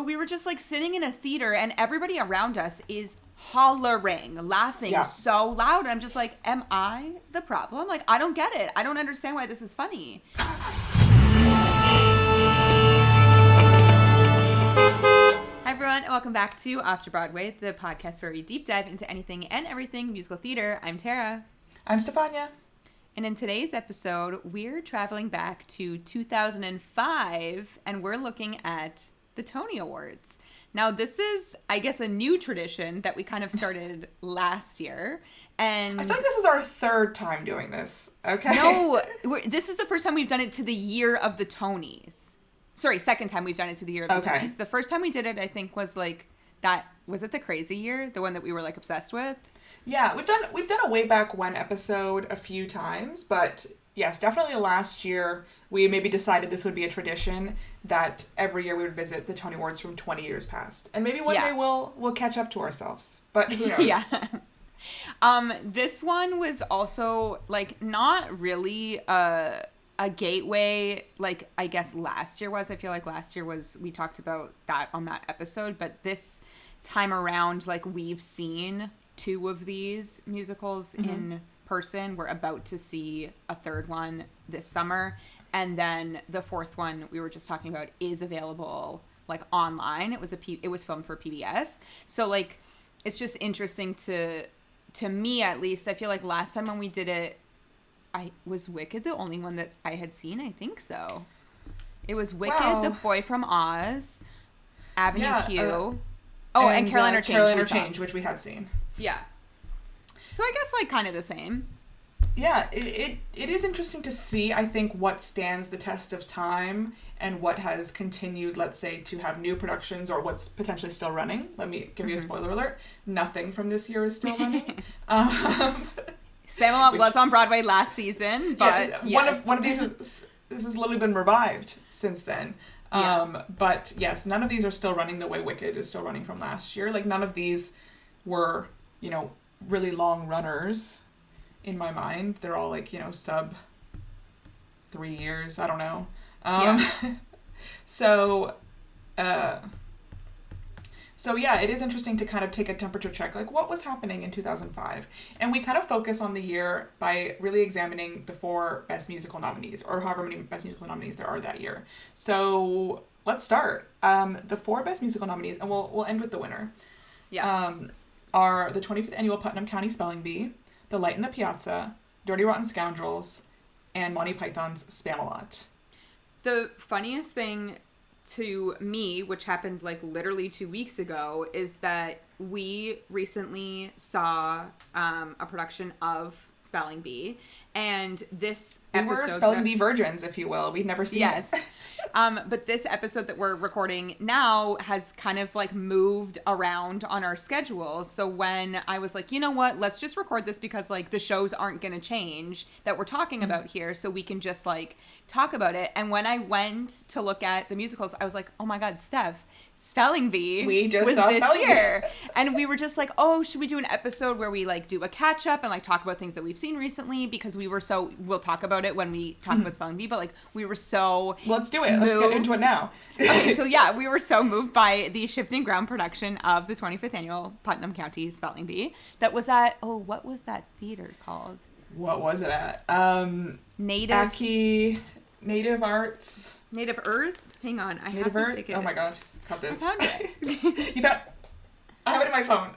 we were just like sitting in a theater and everybody around us is hollering, laughing so loud. And I'm just like, am I the problem? Like, I don't get it. I don't understand why this is funny. Hi everyone, and welcome back to After Broadway, the podcast where we deep dive into anything and everything musical theater. I'm Tara. I'm Stefania. And in today's episode, we're traveling back to 2005, and we're looking at the Tony Awards. Now, this is, I guess, a new tradition that we kind of started last year. And I feel like this is our third time doing this, okay? No, this is the first time we've done it to the year of the Tonys. Sorry, second time we've done it to the year of the Tonys. The first time we did it, I think, was like that. Was it the crazy year? The one that we were like obsessed with? Yeah, we've done a way back when episode a few times, but yes, definitely last year we maybe decided this would be a tradition that every year we would visit the Tony Awards from 20 years past. And maybe one day we'll catch up to ourselves. But who knows? Yeah. This one was also like not really a gateway like I guess last year was. I feel like last year we talked about that on that episode, but this time around, like, we've seen 2 of these musicals in person. We're about to see a third one this summer, and then the fourth one we were just talking about is available like online. It was filmed for PBS, so like it's just interesting to me, at least. I feel like last time when we did it, was Wicked the only one that I had seen? I think so. It was Wicked, The Boy from Oz, Avenue Q. And Carolina Change, which we had seen. Yeah. So I guess like kind of the same. Yeah, it is interesting to see, I think, what stands the test of time and what has continued, let's say, to have new productions or what's potentially still running. Let me give you a spoiler alert. Nothing from this year is still running. Spamalot was on Broadway last season, but one of these this has literally been revived since then. But yes, none of these are still running the way Wicked is still running from last year. Like, none of these were, really long runners in my mind. They're all like, sub 3 years. I don't know. So yeah, it is interesting to kind of take a temperature check, like what was happening in 2005. And we kind of focus on the year by really examining the 4 best musical nominees, or however many best musical nominees there are that year. So let's start. The 4 best musical nominees, and we'll end with the winner, are the 25th Annual Putnam County Spelling Bee, The Light in the Piazza, Dirty Rotten Scoundrels, and Monty Python's Spamalot. The funniest thing to me, which happened like literally 2 weeks ago, is that we recently saw a production of Spelling Bee, and this episode... We were Spelling Bee virgins, if you will. We'd never seen it. But this episode that we're recording now has kind of like moved around on our schedule. So when I was like, you know what, let's just record this because like the shows aren't going to change that we're talking about here, so we can just like talk about it. And when I went to look at the musicals, I was like, oh my God, Steph, Spelling Bee was this year. And we were just like, oh, should we do an episode where we like do a catch up and like talk about things that we've seen recently? Because we'll talk about it when we talk about Spelling Bee, but like we were so let's do it. Let's get into it now. Okay, so yeah, we were so moved by the Shifting Ground production of the 25th Annual Putnam County Spelling Bee that was at, what was that theater called? What was it at? Native Arts. Native Earth? Hang on, I Native have Earth? to take it. Oh my God, cut this. I found it. I have it in my phone.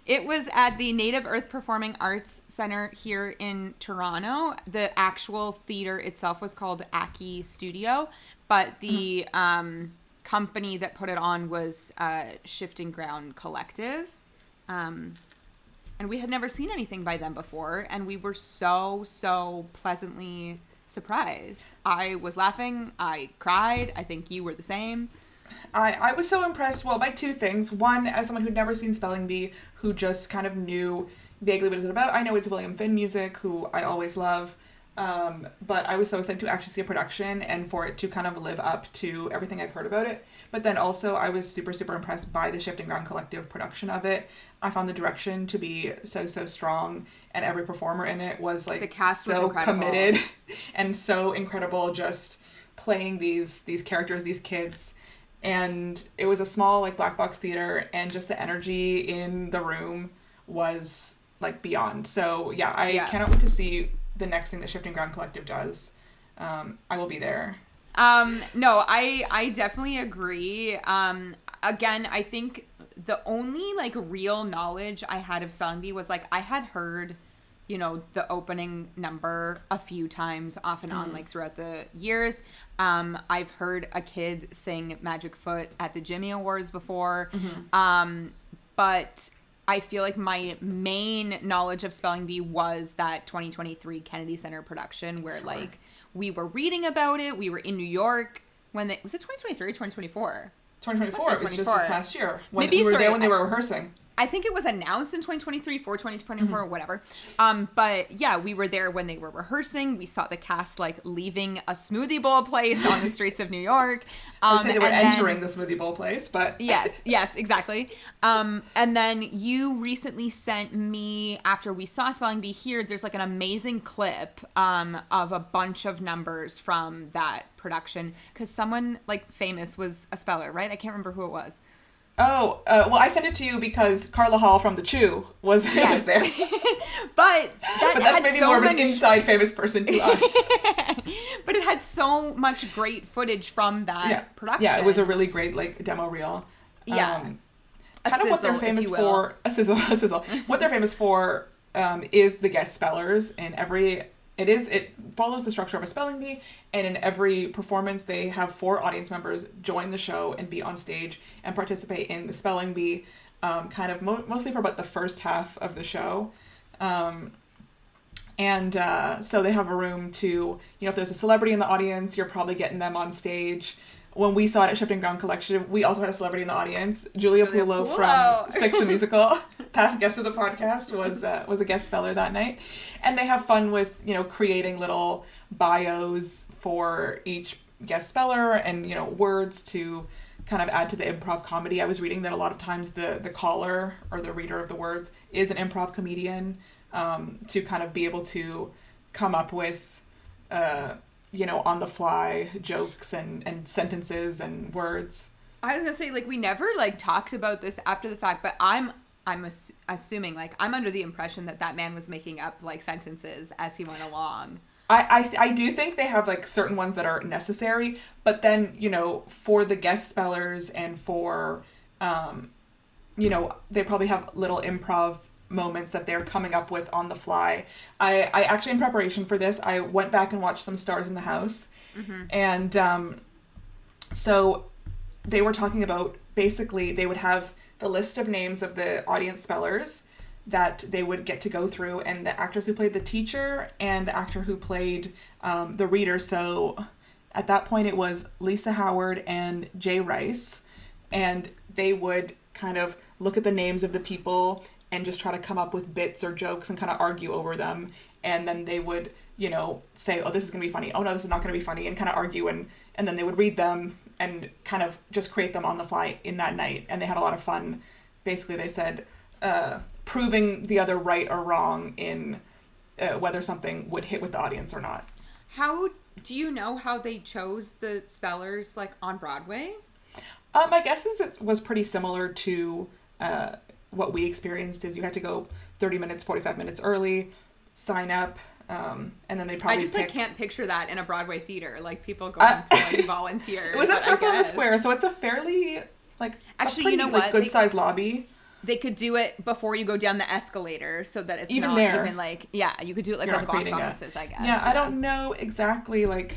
It was at the Native Earth Performing Arts Center here in Toronto. The actual theater itself was called Aki Studio, but the company that put it on was Shifting Ground Collective. And we had never seen anything by them before, and we were so pleasantly surprised. I was laughing. I cried. I think you were the same. I was so impressed, by 2 things. One, as someone who'd never seen Spelling Bee, who just kind of knew vaguely what it's about. I know it's William Finn music, who I always love, but I was so excited to actually see a production and for it to kind of live up to everything I've heard about it. But then also I was super impressed by the Shifting Ground Collective production of it. I found the direction to be so strong, and every performer in it was like the cast so was incredible. Committed and so incredible, just playing these characters, these kids. And it was a small, like, black box theater, and just the energy in the room was, like, beyond. So, yeah, I cannot wait to see the next thing that Shifting Ground Collective does. I will be there. No, I definitely agree. Again, I think the only, like, real knowledge I had of Spelling Bee was, like, I had heard, you know, the opening number a few times off and on, like, throughout the years. I've heard a kid sing Magic Foot at the Jimmy Awards before. But I feel like my main knowledge of Spelling Bee was that 2023 Kennedy Center production where, like, we were reading about it. We were in New York when was it 2023 or 2024? 2024. It was just this past year. Maybe, we were there when they were rehearsing. I think it was announced in 2023 for 2024 or whatever. But yeah, we were there when they were rehearsing. We saw the cast, like, leaving a smoothie bowl place on the streets of New York. I would say they were entering the smoothie bowl place, but... yes, exactly. And then you recently sent me, after we saw Spelling Bee here, there's, like, an amazing clip of a bunch of numbers from that production. Because someone, like, famous was a speller, right? I can't remember who it was. Oh, well, I sent it to you because Carla Hall from The Chew was there. But that's maybe more of an inside famous person to us. But it had so much great footage from that production. Yeah, it was a really great, like, demo reel. Yeah. Kind of what they're famous for, a sizzle. What they're famous for is the guest spellers, and it follows the structure of a spelling bee, and in every performance they have 4 audience members join the show and be on stage and participate in the spelling bee, kind of mostly for about the first half of the show. So they have a room to, you know, if there's a celebrity in the audience, you're probably getting them on stage. When we saw it at Shifting Ground Collection, we also had a celebrity in the audience. Julia Pulo from Six the Musical, past guest of the podcast, was a guest speller that night. And they have fun with, you know, creating little bios for each guest speller and, you know, words to kind of add to the improv comedy. I was reading that a lot of times the caller or the reader of the words is an improv comedian, to kind of be able to come up with... you know, on the fly jokes and sentences and words. I was gonna say, like, we never, like, talked about this after the fact, but I'm assuming, like, I'm under the impression that man was making up, like, sentences as he went along. I do think they have, like, certain ones that are necessary, but then, you know, for the guest spellers and for, you know, they probably have little improv moments that they're coming up with on the fly. I actually, in preparation for this, I went back and watched some Stars in the House. And so they were talking about, basically, they would have the list of names of the audience spellers that they would get to go through, and the actress who played the teacher and the actor who played the reader. So at that point it was Lisa Howard and Jay Rice, and they would kind of look at the names of the people and just try to come up with bits or jokes and kind of argue over them. And then they would, you know, say, oh, this is going to be funny. Oh, no, this is not going to be funny. And kind of argue. And then they would read them and kind of just create them on the fly in that night. And they had a lot of fun. Basically, they said, proving the other right or wrong in whether something would hit with the audience or not. How do you know how they chose the spellers, like, on Broadway? My guess is it was pretty similar to... what we experienced is you had to go 30 minutes, 45 minutes early, sign up, and then they probably I just, like, can't picture that in a Broadway theater, like, people going to, like, volunteer. It was a circle in the square, so it's a fairly, like, actually, pretty, you know what? Like, good-sized lobby. They could do it before you go down the escalator so that it's even not there. Even, like, yeah, you could do it, like, on the box offices, I guess. Yeah, I don't know exactly, like,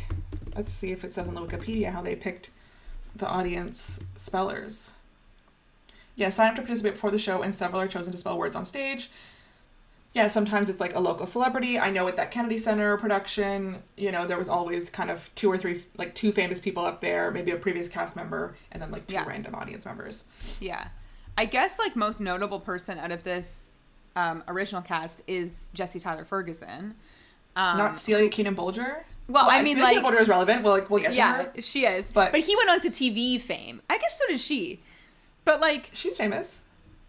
let's see if it says on the Wikipedia how they picked the audience spellers. Yeah, sign up to participate before the show, and several are chosen to spell words on stage. Yeah, sometimes it's, like, a local celebrity. I know at that Kennedy Center production, you know, there was always kind of 2 or 3, like, 2 famous people up there, maybe a previous cast member, and then, like, 2 random audience members. Yeah. I guess, like, most notable person out of this original cast is Jessie Tyler Ferguson. Not Celia Keenan-Bolger? Well, I mean, Celia like... Keenan-Bolger is relevant. We'll get to her. Yeah, she is. But he went on to TV fame. I guess so did she. But, like... She's famous.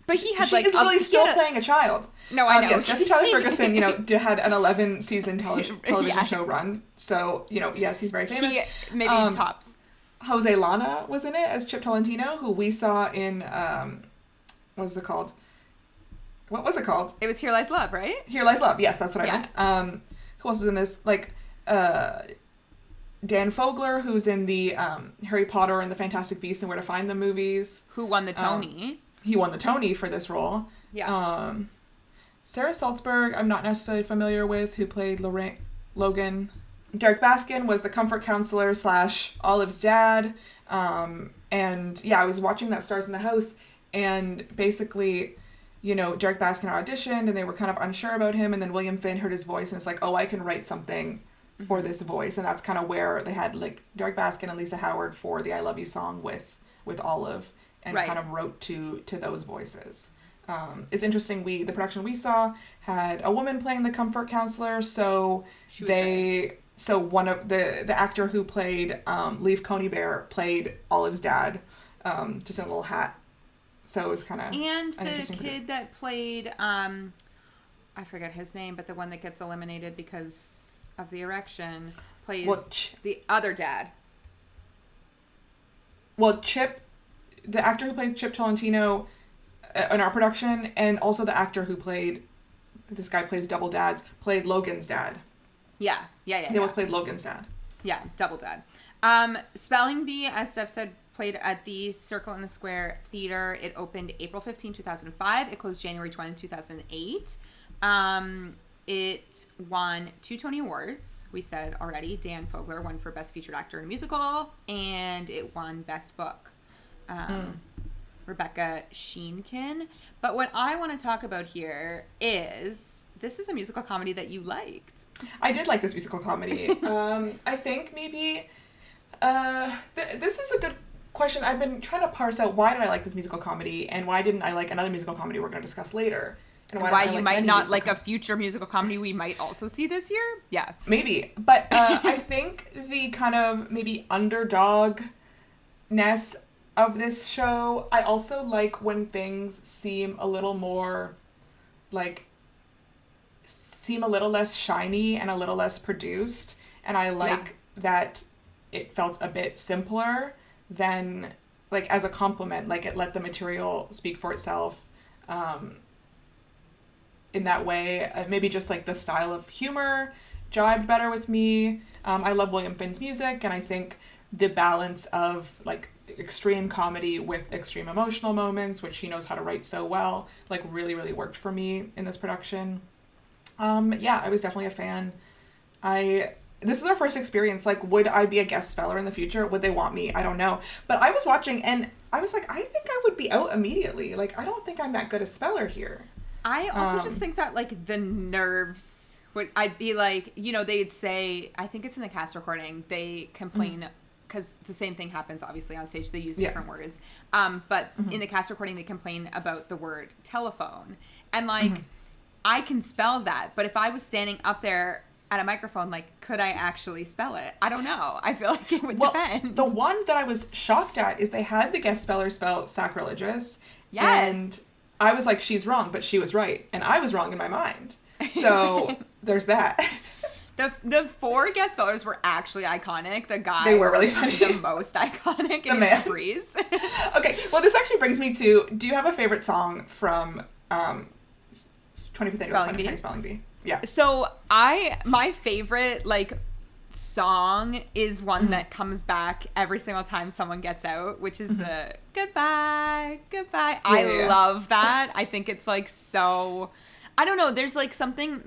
But he had, she like... She is literally still playing a child. No, I know. Yes, Jessie Tyler Ferguson, you know, had an 11-season television show run. So, you know, yes, he's very famous. Maybe tops. Jose Lana was in it as Chip Tolentino, who we saw in what was it called? What was it called? It was Here Lies Love, right? Here Lies Love. Yes, that's what I meant. Who else was in this? Like Dan Fogler, who's in the Harry Potter and the Fantastic Beasts and Where to Find Them movies. Who won the Tony? He won the Tony for this role. Yeah. Sarah Saltzberg, I'm not necessarily familiar with, who played Logan. Derek Baskin was the comfort counselor / Olive's dad. And yeah, I was watching that Stars in the House, and basically, you know, Derek Baskin auditioned and they were kind of unsure about him, and then William Finn heard his voice and it's like, oh, I can write something for this voice. And that's kind of where they had like Derek Baskin and Lisa Howard for the I Love You song with Olive, and kind of wrote to those voices. It's interesting, the production we saw had a woman playing the comfort counselor, so one of the actor who played Leaf Coney Bear played Olive's dad, just in a little hat. So it was kind of and the kid that played I forget his name, but the one that gets eliminated because of the erection plays the other dad. Well, Chip, the actor who plays Chip Tolentino in our production, and also the actor who played, this guy plays double dads, played Logan's dad. Yeah. They both played Logan's dad. Yeah, double dad. Spelling Bee, as Steph said, played at the Circle in the Square Theater. It opened April 15, 2005. It closed January 20, 2008. It won 2 Tony Awards, we said already. Dan Fogler won for Best Featured Actor in a Musical, and it won Best Book. Rebecca Sheenkin. But what I want to talk about here is, this is a musical comedy that you liked. I did like this musical comedy. I think maybe this is a good question. I've been trying to parse out, why did I like this musical comedy, and why didn't I like another musical comedy we're going to discuss later? And why you might not like a future musical comedy we might also see this year? Yeah. Maybe. But I think the kind of maybe underdogness of this show, I also like when things seem a little more, seem a little less shiny and a little less produced. And I like that it felt a bit simpler than, as a compliment, it let the material speak for itself. In that way, maybe just the style of humor jibed better with me. I love William Finn's music, and I think the balance of extreme comedy with extreme emotional moments, which he knows how to write so well, really, really worked for me in this production. I was definitely a fan. This is our first experience. Would I be a guest speller in the future? Would they want me? I don't know. But I was watching and I was like, I think I would be out immediately. I don't think I'm that good a speller here. I also just think that the nerves would, I'd be they'd say, I think it's in the cast recording, they complain because the same thing happens obviously on stage, they use different words. But in the cast recording, they complain about the word telephone. And I can spell that, but if I was standing up there at a microphone, could I actually spell it? I don't know. I feel like it would depend. The one that I was shocked at is they had the guest speller spell sacrilegious. Yes. And I was like, she's wrong, but she was right. And I was wrong in my mind. So there's that. The 4 guest spellers were actually iconic. The guy they were really funny. The most iconic in his Breeze. Okay, well, this actually brings me to, do you have a favorite song from 25th Anniversary Spelling Bee? Yeah. So my favorite song is one that comes back every single time someone gets out, which is the goodbye. I love that. I think it's so, I don't know, there's something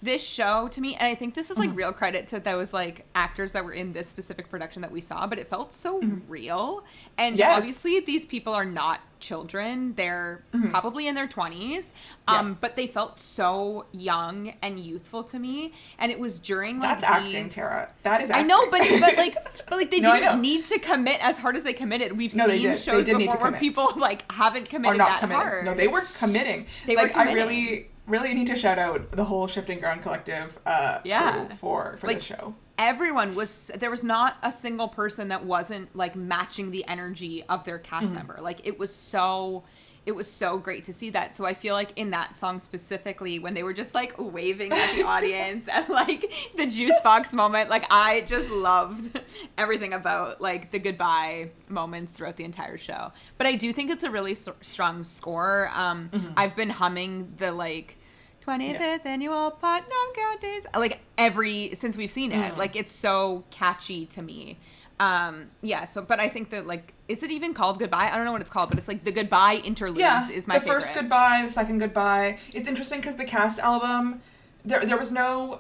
this show to me, and I think this is real credit to those actors that were in this specific production that we saw, but it felt so real. And obviously these people are not children, they're probably in their 20s, but they felt so young and youthful to me. And it was during that's acting, Tara. That is acting. I know, but they didn't need to commit as hard as they committed. We've seen shows before where people haven't committed hard. No, they were committing. They were committing. I really need to shout out the whole Shifting Ground Collective for this show. Everyone there was not a single person that wasn't matching the energy of their cast member. It was so it was so great to see that. So I feel like in that song specifically, when they were just like waving at the audience and like the juice box moment, like I just loved everything about like the goodbye moments throughout the entire show. But I do think it's a really strong score. I've been humming the like 25th annual Putnam Counties like since we've seen it. Like it's so catchy to me. But I think that like, is it even called Goodbye? I don't know what it's called, but it's like the goodbye interludes is my favorite. The first goodbye, the second goodbye. It's interesting because the cast album, there was no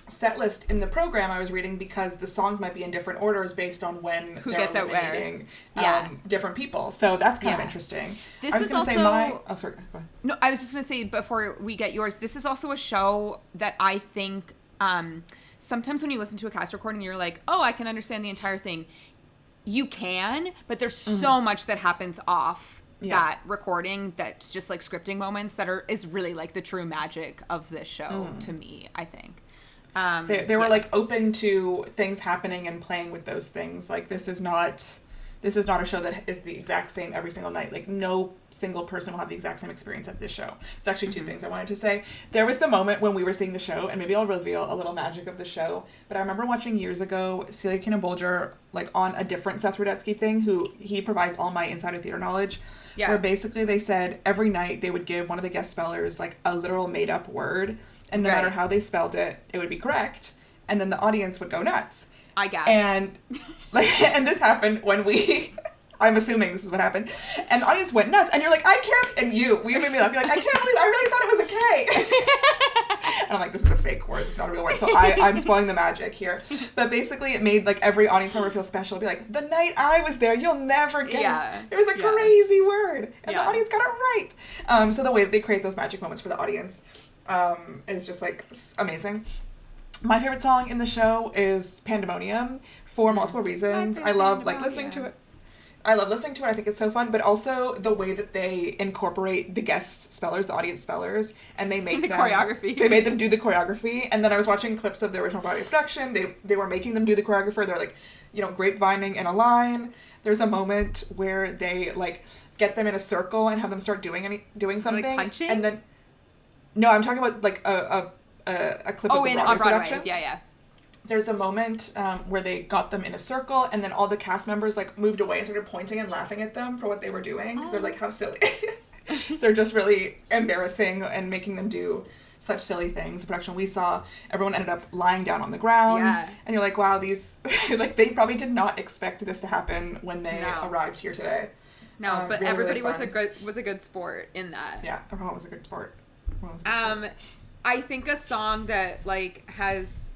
set list in the program I was reading because the songs might be in different orders based on when who they're gets out eliminating where. different people. So that's kind of interesting. This I was going to say go ahead. No, I was just going to say before we get yours, this is also a show that I think sometimes when you listen to a cast recording, you're like, oh, I can understand the entire thing. You can, but there's so much that happens off that recording that's just like scripting moments that is really like the true magic of this show to me, I think. They were like open to things happening and playing with those things. Like this is not a show that is the exact same every single night. Like no single person will have the exact same experience at this show. It's actually two things I wanted to say. There was the moment when we were seeing the show, and maybe I'll reveal a little magic of the show, but I remember watching years ago Celia Keenan-Bolger like on a different Seth Rudetsky thing, who he provides all my insider theater knowledge, where basically they said every night they would give one of the guest spellers like a literal made up word, and no matter how they spelled it, it would be correct, and then the audience would go nuts. I guess. And and this happened when I'm assuming this is what happened, and the audience went nuts, and you're like, I can't, and we made me laugh. You're like, I can't believe I really thought it was a K. And I'm like, this is a fake word. It's not a real word. So I'm spoiling the magic here. But basically, it made like every audience member feel special. It'd be like, the night I was there, you'll never guess. Yeah. It was a crazy word, and the audience got it right. So the way that they create those magic moments for the audience is just like amazing. My favorite song in the show is Pandemonium for multiple reasons. I love like listening to it. I love listening to it. I think it's so fun, but also the way that they incorporate the guest spellers, the audience spellers, and they make choreography. They made them do the choreography, and then I was watching clips of the original Broadway production. They were making them do the choreographer. They're like, grapevining in a line. There's a moment where they like get them in a circle and have them start doing something, like punching, and then no, I'm talking about like a clip of the Broadway production. Yeah. There's a moment where they got them in a circle, and then all the cast members like moved away and started pointing and laughing at them for what they were doing, because they're like, how silly. So they're just really embarrassing and making them do such silly things. The production we saw, everyone ended up lying down on the ground, and you're like, wow, these like they probably did not expect this to happen when they arrived here today. No, but really, everybody really was a good sport in that. Yeah, everyone was a good sport. I think a song that like has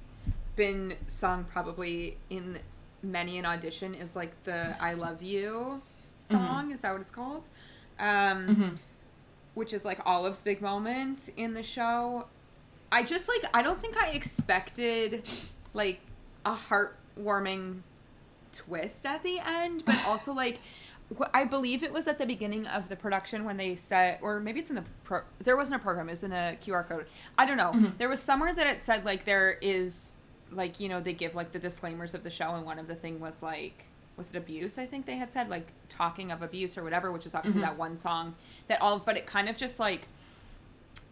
been sung probably in many an audition is like the I Love You song. Is that what it's called? Which is like Olive's big moment in the show. I don't think I expected like a heartwarming twist at the end, but also like I believe it was at the beginning of the production when they said, or maybe it's in the there wasn't a program, it was in a QR code. I don't know. There was somewhere that it said like there is like, they give like the disclaimers of the show, and one of the thing was like, was it abuse? I think they had said like talking of abuse or whatever, which is obviously that one song but it kind of just like,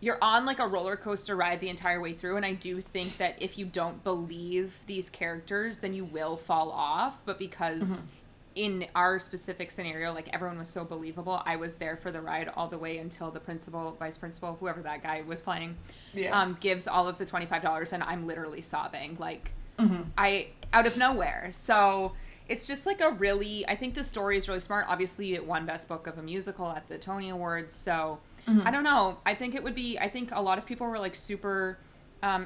you're on like a roller coaster ride the entire way through. And I do think that if you don't believe these characters, then you will fall off. But because in our specific scenario, like everyone was so believable, I was there for the ride all the way until the principal, vice principal, whoever that guy was playing, gives all of the $25, and I'm literally sobbing, like out of nowhere. So it's just like I think the story is really smart. Obviously it won Best Book of a Musical at the Tony Awards. So I don't know. I think a lot of people were like super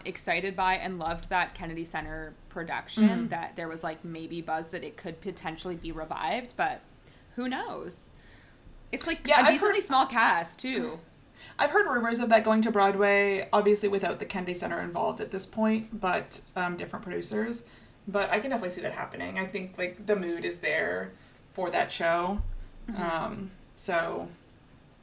excited by and loved that Kennedy Center production, that there was like maybe buzz that it could potentially be revived, but who knows? It's like a decently small cast too. I've heard rumors of that going to Broadway, obviously without the Kennedy Center involved at this point, but different producers. But I can definitely see that happening. I think like the mood is there for that show. So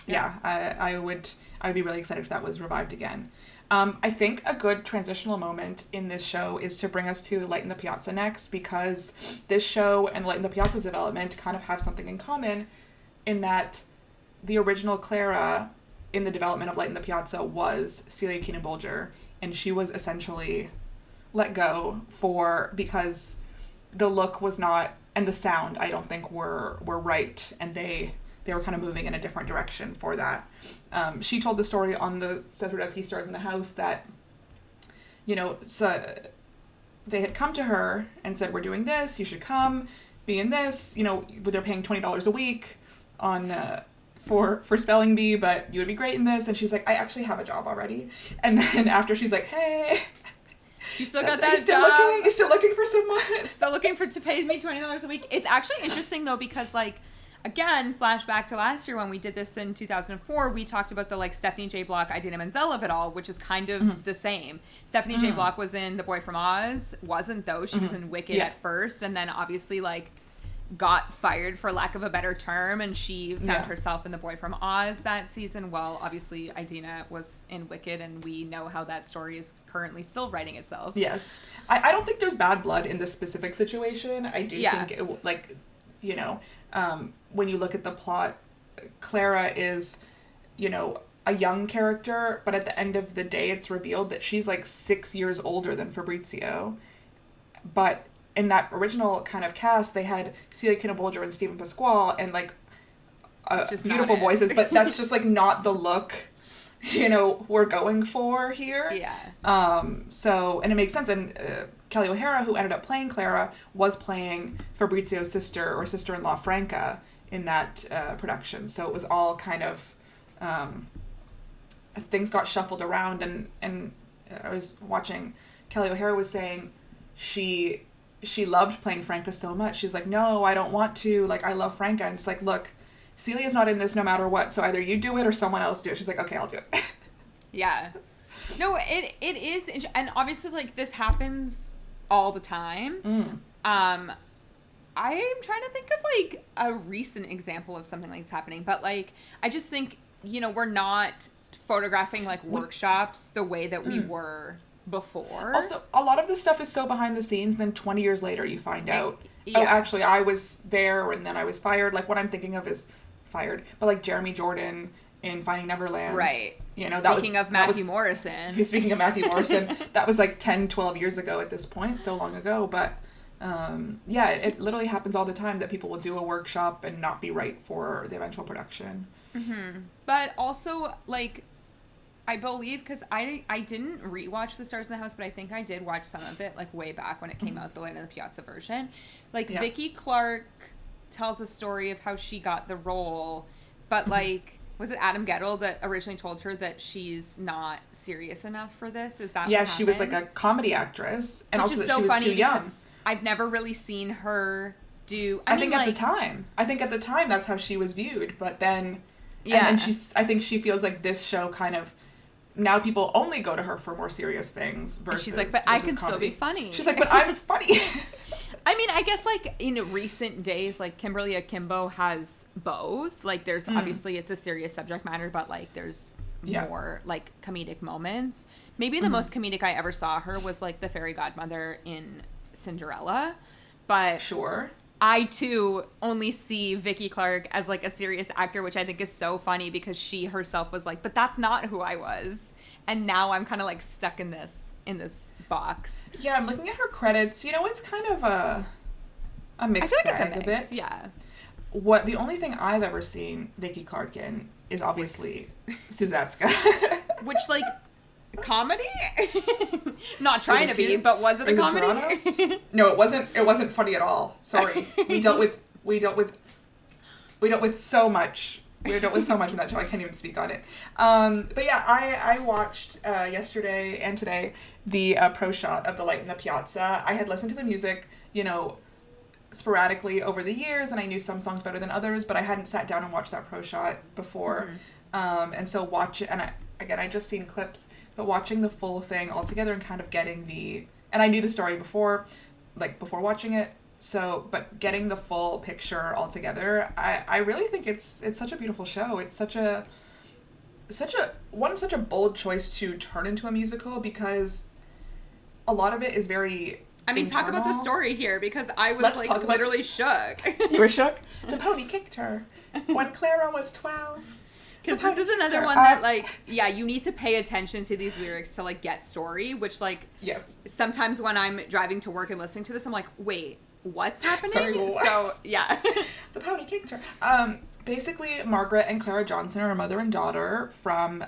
I would be really excited if that was revived again. I think a good transitional moment in this show is to bring us to Light in the Piazza next, because this show and Light in the Piazza's development kind of have something in common in that the original Clara in the development of Light in the Piazza was Celia Keenan Bolger, and she was essentially let go because the look was not, and the sound, I don't think were right, and they were kind of moving in a different direction for that. She told the story on the Seth Rudetsky Stars in the House that, so they had come to her and said, we're doing this, you should come, be in this, they're paying $20 a week on for spelling bee, but you would be great in this. And she's like, I actually have a job already. And then after, she's like, hey, you still got that job? You still looking for someone? Still looking to pay me $20 a week? It's actually interesting though, because again, flashback to last year when we did this in 2004, we talked about the Stephanie J. Block, Idina Menzel of it all, which is kind of the same. Stephanie J. Block was in The Boy from Oz, wasn't though. She was in Wicked at first, and then obviously got fired for lack of a better term, and she found herself in The Boy from Oz that season. Well, obviously Idina was in Wicked, and we know how that story is currently still writing itself. Yes. I don't think there's bad blood in this specific situation. I do think when you look at the plot, Clara is, a young character, but at the end of the day, it's revealed that she's 6 years older than Fabrizio. But in that original kind of cast, they had Celia Keenan Bolger and Stephen Pasquale and beautiful voices, but that's just not the look, we're going for here. Yeah. And it makes sense. And Kelly O'Hara, who ended up playing Clara, was playing Fabrizio's sister or sister-in-law Franca in that production. So it was all kind of things got shuffled around, and I was watching, Kelly O'Hara was saying she loved playing Franca so much. She's like, no, I don't want to. I love Franca. And it's look, Celia's not in this no matter what. So either you do it or someone else do it. She's like, okay, I'll do it. Yeah. No, it is. And obviously, this happens all the time. I'm trying to think of, a recent example of something like this happening. But, I just think, we're not photographing, workshops the way that we were before. Also, a lot of this stuff is so behind the scenes, then 20 years later you find out, oh, actually, I was there and then I was fired. What I'm thinking of is fired. But, Jeremy Jordan in Finding Neverland. Right. Speaking of Matthew Morrison. Speaking of Matthew Morrison, that was 10, 12 years ago at this point, so long ago. But, it literally happens all the time that people will do a workshop and not be right for the eventual production. Mm-hmm. But also, I believe, because I didn't rewatch The Stars in the House, but I think I did watch some of it, way back when it came out, the Light in the Piazza version. Vicki Clark tells a story of how she got the role, but, was it Adam Gettle that originally told her that she's not serious enough for this? Is that what happened? She was, a comedy actress, and which also is that so she was funny too young. I've never really seen her do... I think at the time, that's how she was viewed, but then... Yeah. And I think she feels this show kind of... Now people only go to her for more serious things versus... And she's but I can comedy. Still be funny. She's but I'm funny. I mean, I guess, in recent days, Kimberly Akimbo has both. There's obviously, it's a serious subject matter, but, there's more, comedic moments. Maybe the most comedic I ever saw her was, the fairy godmother in Cinderella. But... Sure. I, too, only see Vicki Clark as, a serious actor, which I think is so funny because she herself was but that's not who I was. And now I'm kind of, stuck in this box. Yeah, I'm looking at her credits. It's kind of a mixed bag. I feel like it's a mix, yeah. The only thing I've ever seen Vicki Clark in is obviously Suzetska. Which, comedy? Not trying to be, but was it a comedy? No, it wasn't. It wasn't funny at all. Sorry. We dealt with so much. We dealt with so much in that show. I can't even speak on it. But yeah, I watched yesterday and today the pro shot of The Light in the Piazza. I had listened to the music, sporadically over the years, and I knew some songs better than others, but I hadn't sat down and watched that pro shot before. And so watch it, and I just seen clips, but watching the full thing all together and kind of getting and I knew the story before watching it, so, but getting the full picture all together, I really think it's such a beautiful show. It's such a bold choice to turn into a musical, because a lot of it is very talk about the story here, because I was literally shook. You were shook? The pony kicked her. When Clara was 12. Because this is another one that, like, yeah, you need to pay attention to these lyrics to, like, get story, which, like, yes. Sometimes when I'm driving to work and listening to this, I'm like, wait, what's happening? Sorry, what? So, yeah. The pony kicked her. Basically, Margaret and Clara Johnson are a mother and daughter from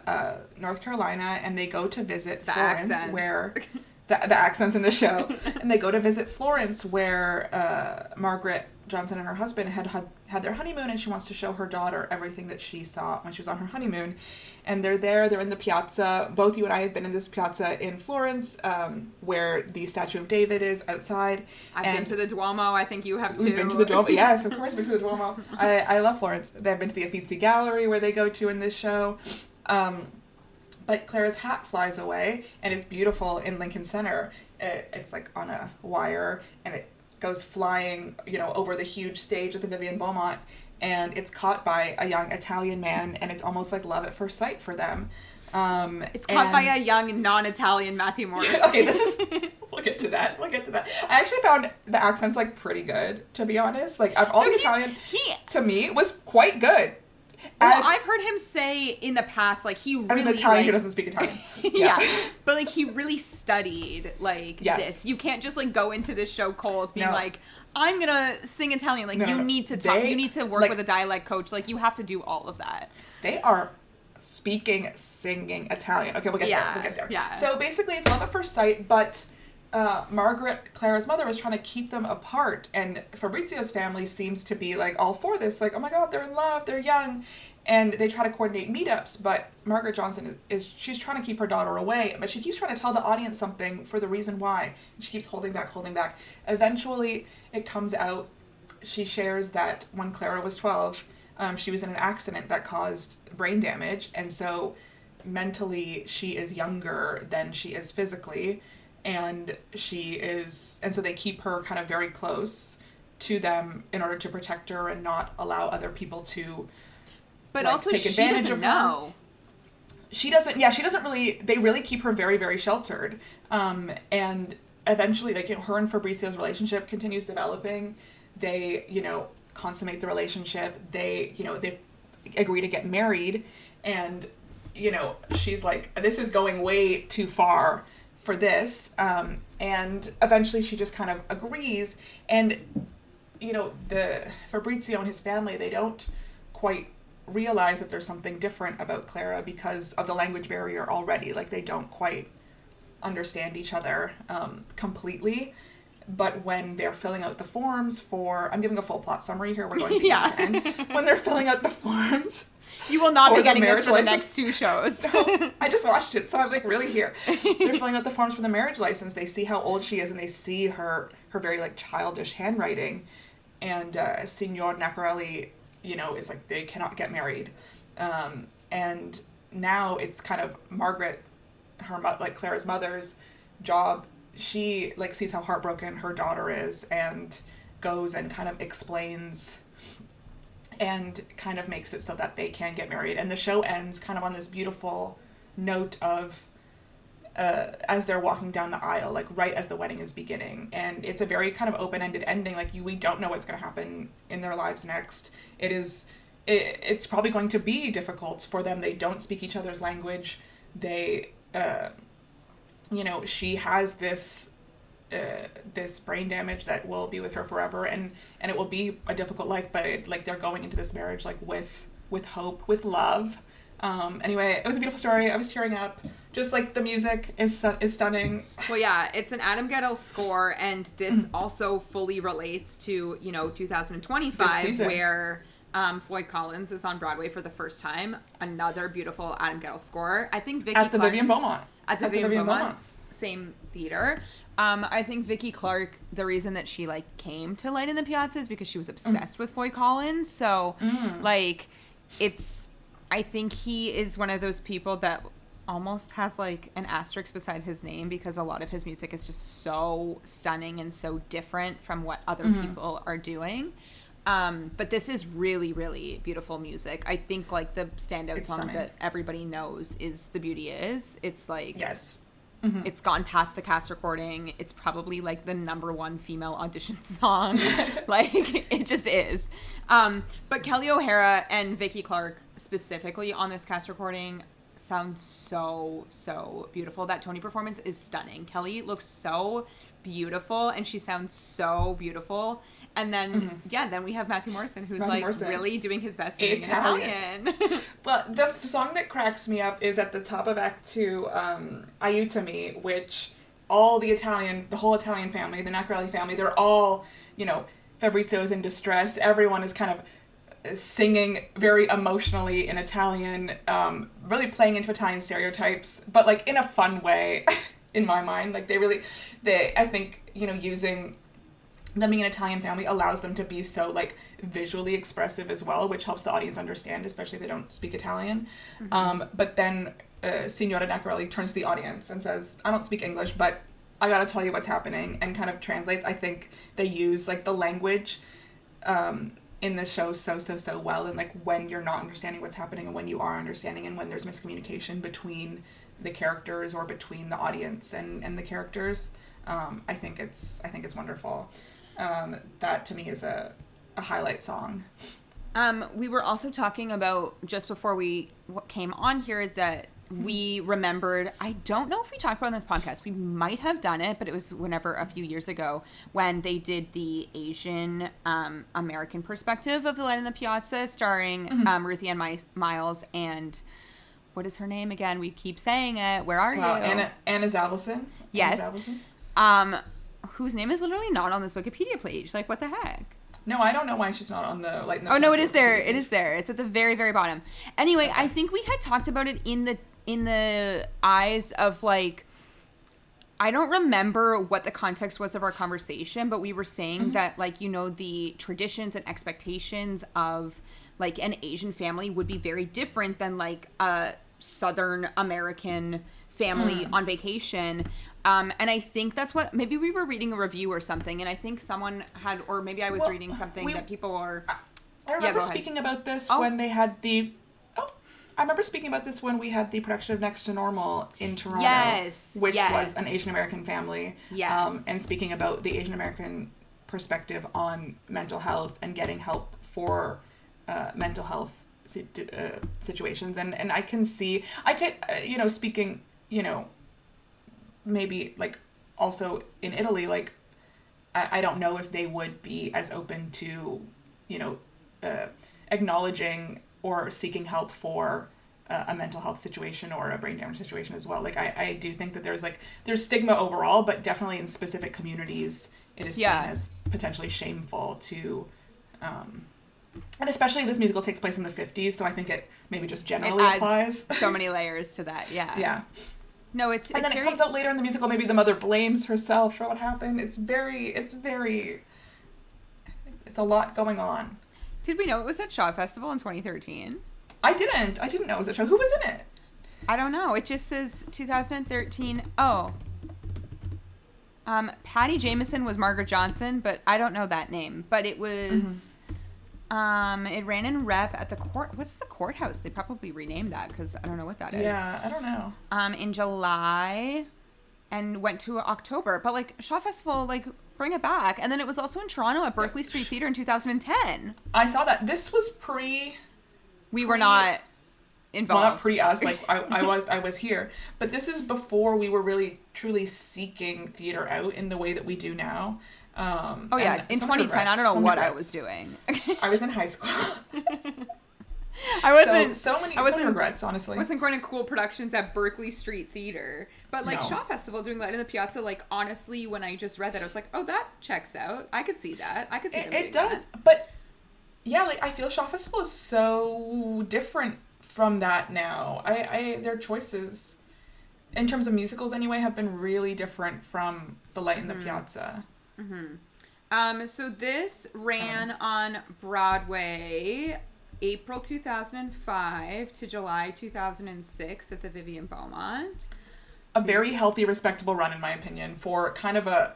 North Carolina, and they go to visit Florence, where... The accents in the show. And they go to visit Florence, where Margaret Johnson and her husband had their honeymoon, and she wants to show her daughter everything that she saw when she was on her honeymoon. And they're there, they're in the piazza. Both you and I have been in this piazza in Florence, where the Statue of David is outside. I've been to the Duomo, I think you have too. We've been to the Duomo, yes, of course, been to the Duomo. I love Florence. They've been to the Uffizi Gallery, where they go to in this show. But Clara's hat flies away, and it's beautiful in Lincoln Center. It's like on a wire, and it goes flying, over the huge stage at the Vivian Beaumont, and it's caught by a young Italian man, and it's almost like love at first sight for them. It's caught by a young non-Italian Matthew Morris. Okay, we'll get to that. I actually found the accents, like, pretty good, to be honest. Like, of all the Italian, to me, was quite good. I've heard him say in the past, like, he really... As an Italian who doesn't speak Italian. Yeah. But, like, he really studied, like, this. You can't just, like, go into this show cold being like, I'm gonna sing Italian. Like, you need to talk. You need to work with a dialect coach. Like, you have to do all of that. They are singing Italian. Okay, we'll get there. Yeah. So, basically, it's love at first sight, but... Margaret, Clara's mother, was trying to keep them apart, and Fabrizio's family seems to be, like, all for this, like, oh my god, they're in love, they're young, and they try to coordinate meetups, but Margaret Johnson she's trying to keep her daughter away, but she keeps trying to tell the audience something for the reason why, and she keeps holding back. Eventually, it comes out, she shares that when Clara was 12, she was in an accident that caused brain damage, and so mentally she is younger than she is physically, and so they keep her kind of very close to them in order to protect her and not allow other people to take advantage of her. She doesn't really, they really keep her very, very sheltered. And eventually, like, her and Fabrizio's relationship continues developing. They, consummate the relationship. They agree to get married, and, she's like, this is going way too far for this, and eventually she just kind of agrees, and the Fabrizio and his family, they don't quite realize that there's something different about Clara because of the language barrier already. Like, they don't quite understand each other completely, but when they're filling out the forms I'm giving a full plot summary here, we're going to end. When they're filling out the forms, you will not be getting this for the next two shows. No, I just watched it, so I'm, like, really here. They're filling out the forms for the marriage license. They see how old she is, and they see her very, like, childish handwriting. And Signor Nacarelli, is like, they cannot get married. And now it's kind of Margaret, Clara's mother's job. She, like, sees how heartbroken her daughter is and goes and kind of explains and kind of makes it so that they can get married. And the show ends kind of on this beautiful note of as they're walking down the aisle, like, right as the wedding is beginning. And it's a very kind of open-ended ending. Like, we don't know what's going to happen in their lives next. It's probably going to be difficult for them. They don't speak each other's language. They, she has this brain damage that will be with her forever, and it will be a difficult life, but they're going into this marriage, like, with hope, with love. Anyway, it was a beautiful story. I was tearing up. Just, like, the music is stunning. Well, yeah, it's an Adam Guettel score, and this also fully relates to, 2025, where Floyd Collins is on Broadway for the first time. Another beautiful Adam Guettel score. I think Vicky At the Vivian Beaumont. At the Vivian Beaumont. Same theater. I think Vicky Clark, the reason that she, like, came to Light in the Piazza is because she was obsessed with Floyd Collins. So, like, I think he is one of those people that almost has, like, an asterisk beside his name because a lot of his music is just so stunning and so different from what other people are doing. But this is really, really beautiful music. I think, like, the standout song that everybody knows is The Beauty Is. It's like... Yes. It's gone past the cast recording. It's probably like the #1 female audition song. Like, it just is. But Kelly O'Hara and Vicky Clark specifically on this cast recording sound so, so beautiful. That Tony performance is stunning. Kelly looks so beautiful and she sounds so beautiful. And then, then we have Matthew Morrison, who's really doing his best in Italian. Well, the song that cracks me up is at the top of Act 2, Aiutami, which the whole Italian family, the Nacarelli family, they're all, Fabrizio's in distress. Everyone is kind of singing very emotionally in Italian, really playing into Italian stereotypes, but like in a fun way, in my mind. Like I think, using them being an Italian family allows them to be so like visually expressive as well, which helps the audience understand, especially if they don't speak Italian. But then Signora Nacarelli turns to the audience and says, I don't speak English, but I gotta tell you what's happening, and kind of translates. I think they use like the language in this show so well, and like when you're not understanding what's happening and when you are understanding, and when there's miscommunication between the characters or between the audience and the characters. I think it's wonderful. That to me is a highlight song. We were also talking about, just before we came on here, that we remembered, I don't know if we talked about it on this podcast, we might have done it, but it was a few years ago, when they did the Asian American perspective of The Light in the Piazza, starring Ruthie Ann Miles and, what is her name again? We keep saying it. Where are you? Anna Zalbeson. Yes. Anna Zalbeson. Whose name is literally not on this Wikipedia page. Like, what the heck? No, I don't know why she's not on the Light in the Piazza. Oh, no, it is there. It is there. It's at the very, very bottom. Anyway, okay. I think we had talked about it in the eyes of, like, I don't remember what the context was of our conversation, but we were saying that, like, the traditions and expectations of, like, an Asian family would be very different than, like, a Southern American family on vacation. And I think that's what, maybe we were reading a review or something, and I think someone had, or maybe I was reading something that people are... I remember speaking about this when they had I remember speaking about this when we had the production of Next to Normal in Toronto, which was an Asian American family, and speaking about the Asian American perspective on mental health and getting help for mental health situations, and I can see, speaking, maybe like also in Italy, like I don't know if they would be as open to, acknowledging or seeking help for a mental health situation or a brain damage situation as well. Like I do think that there's stigma overall, but definitely in specific communities it is seen as potentially shameful to, and especially this musical takes place in the 50s, so I think it maybe just generally applies. So many layers to that, yeah. Yeah. No, it's then very... it comes out later in the musical, maybe the mother blames herself for what happened. It's a lot going on. Did we know it was at Shaw Festival in 2013? I didn't know it was at Shaw. Who was in it? I don't know. It just says 2013. Oh. Patty Jameson was Margaret Johnson, but I don't know that name. But it was... it ran in rep at the court. What's the courthouse? They probably renamed that because I don't know what that is. Yeah, I don't know. In July, and went to October. But like Shaw Festival, like bring it back. And then it was also in Toronto at Berkeley Street Theatre in 2010. I saw that. This was pre. We were not involved. Well, not pre us. Like I was here, but this is before we were really truly seeking theater out in the way that we do now. In 2010, I don't know what I was doing. I was in high school. I wasn't. So many regrets, honestly. I wasn't going to cool productions at Berkeley Street Theater, but like Shaw Festival doing Light in the Piazza. Like honestly, when I just read that, I was like, oh, that checks out. I could see that. I could see it does. That. But yeah, like I feel Shaw Festival is so different from that now. Their choices, in terms of musicals anyway, have been really different from the Light in the Piazza. So this ran on Broadway April 2005 to July 2006 at the Vivian Beaumont. A very healthy, respectable run, in my opinion, for kind of a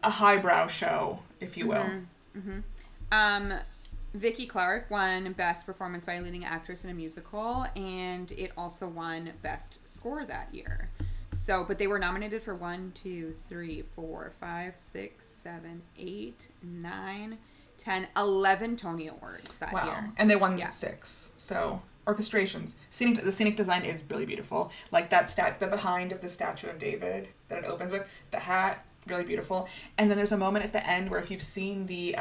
highbrow show, if you will. Vicky Clark won Best Performance by a Leading Actress in a Musical, and it also won Best Score that year. So, but they were nominated for 1, 2, 3, 4, 5, 6, 7, 8, 9, 10, 11 Tony Awards that year. And they won 6. So, orchestrations. The scenic design is really beautiful. Like the behind of the statue of David that it opens with, the hat, really beautiful. And then there's a moment at the end where if you've seen the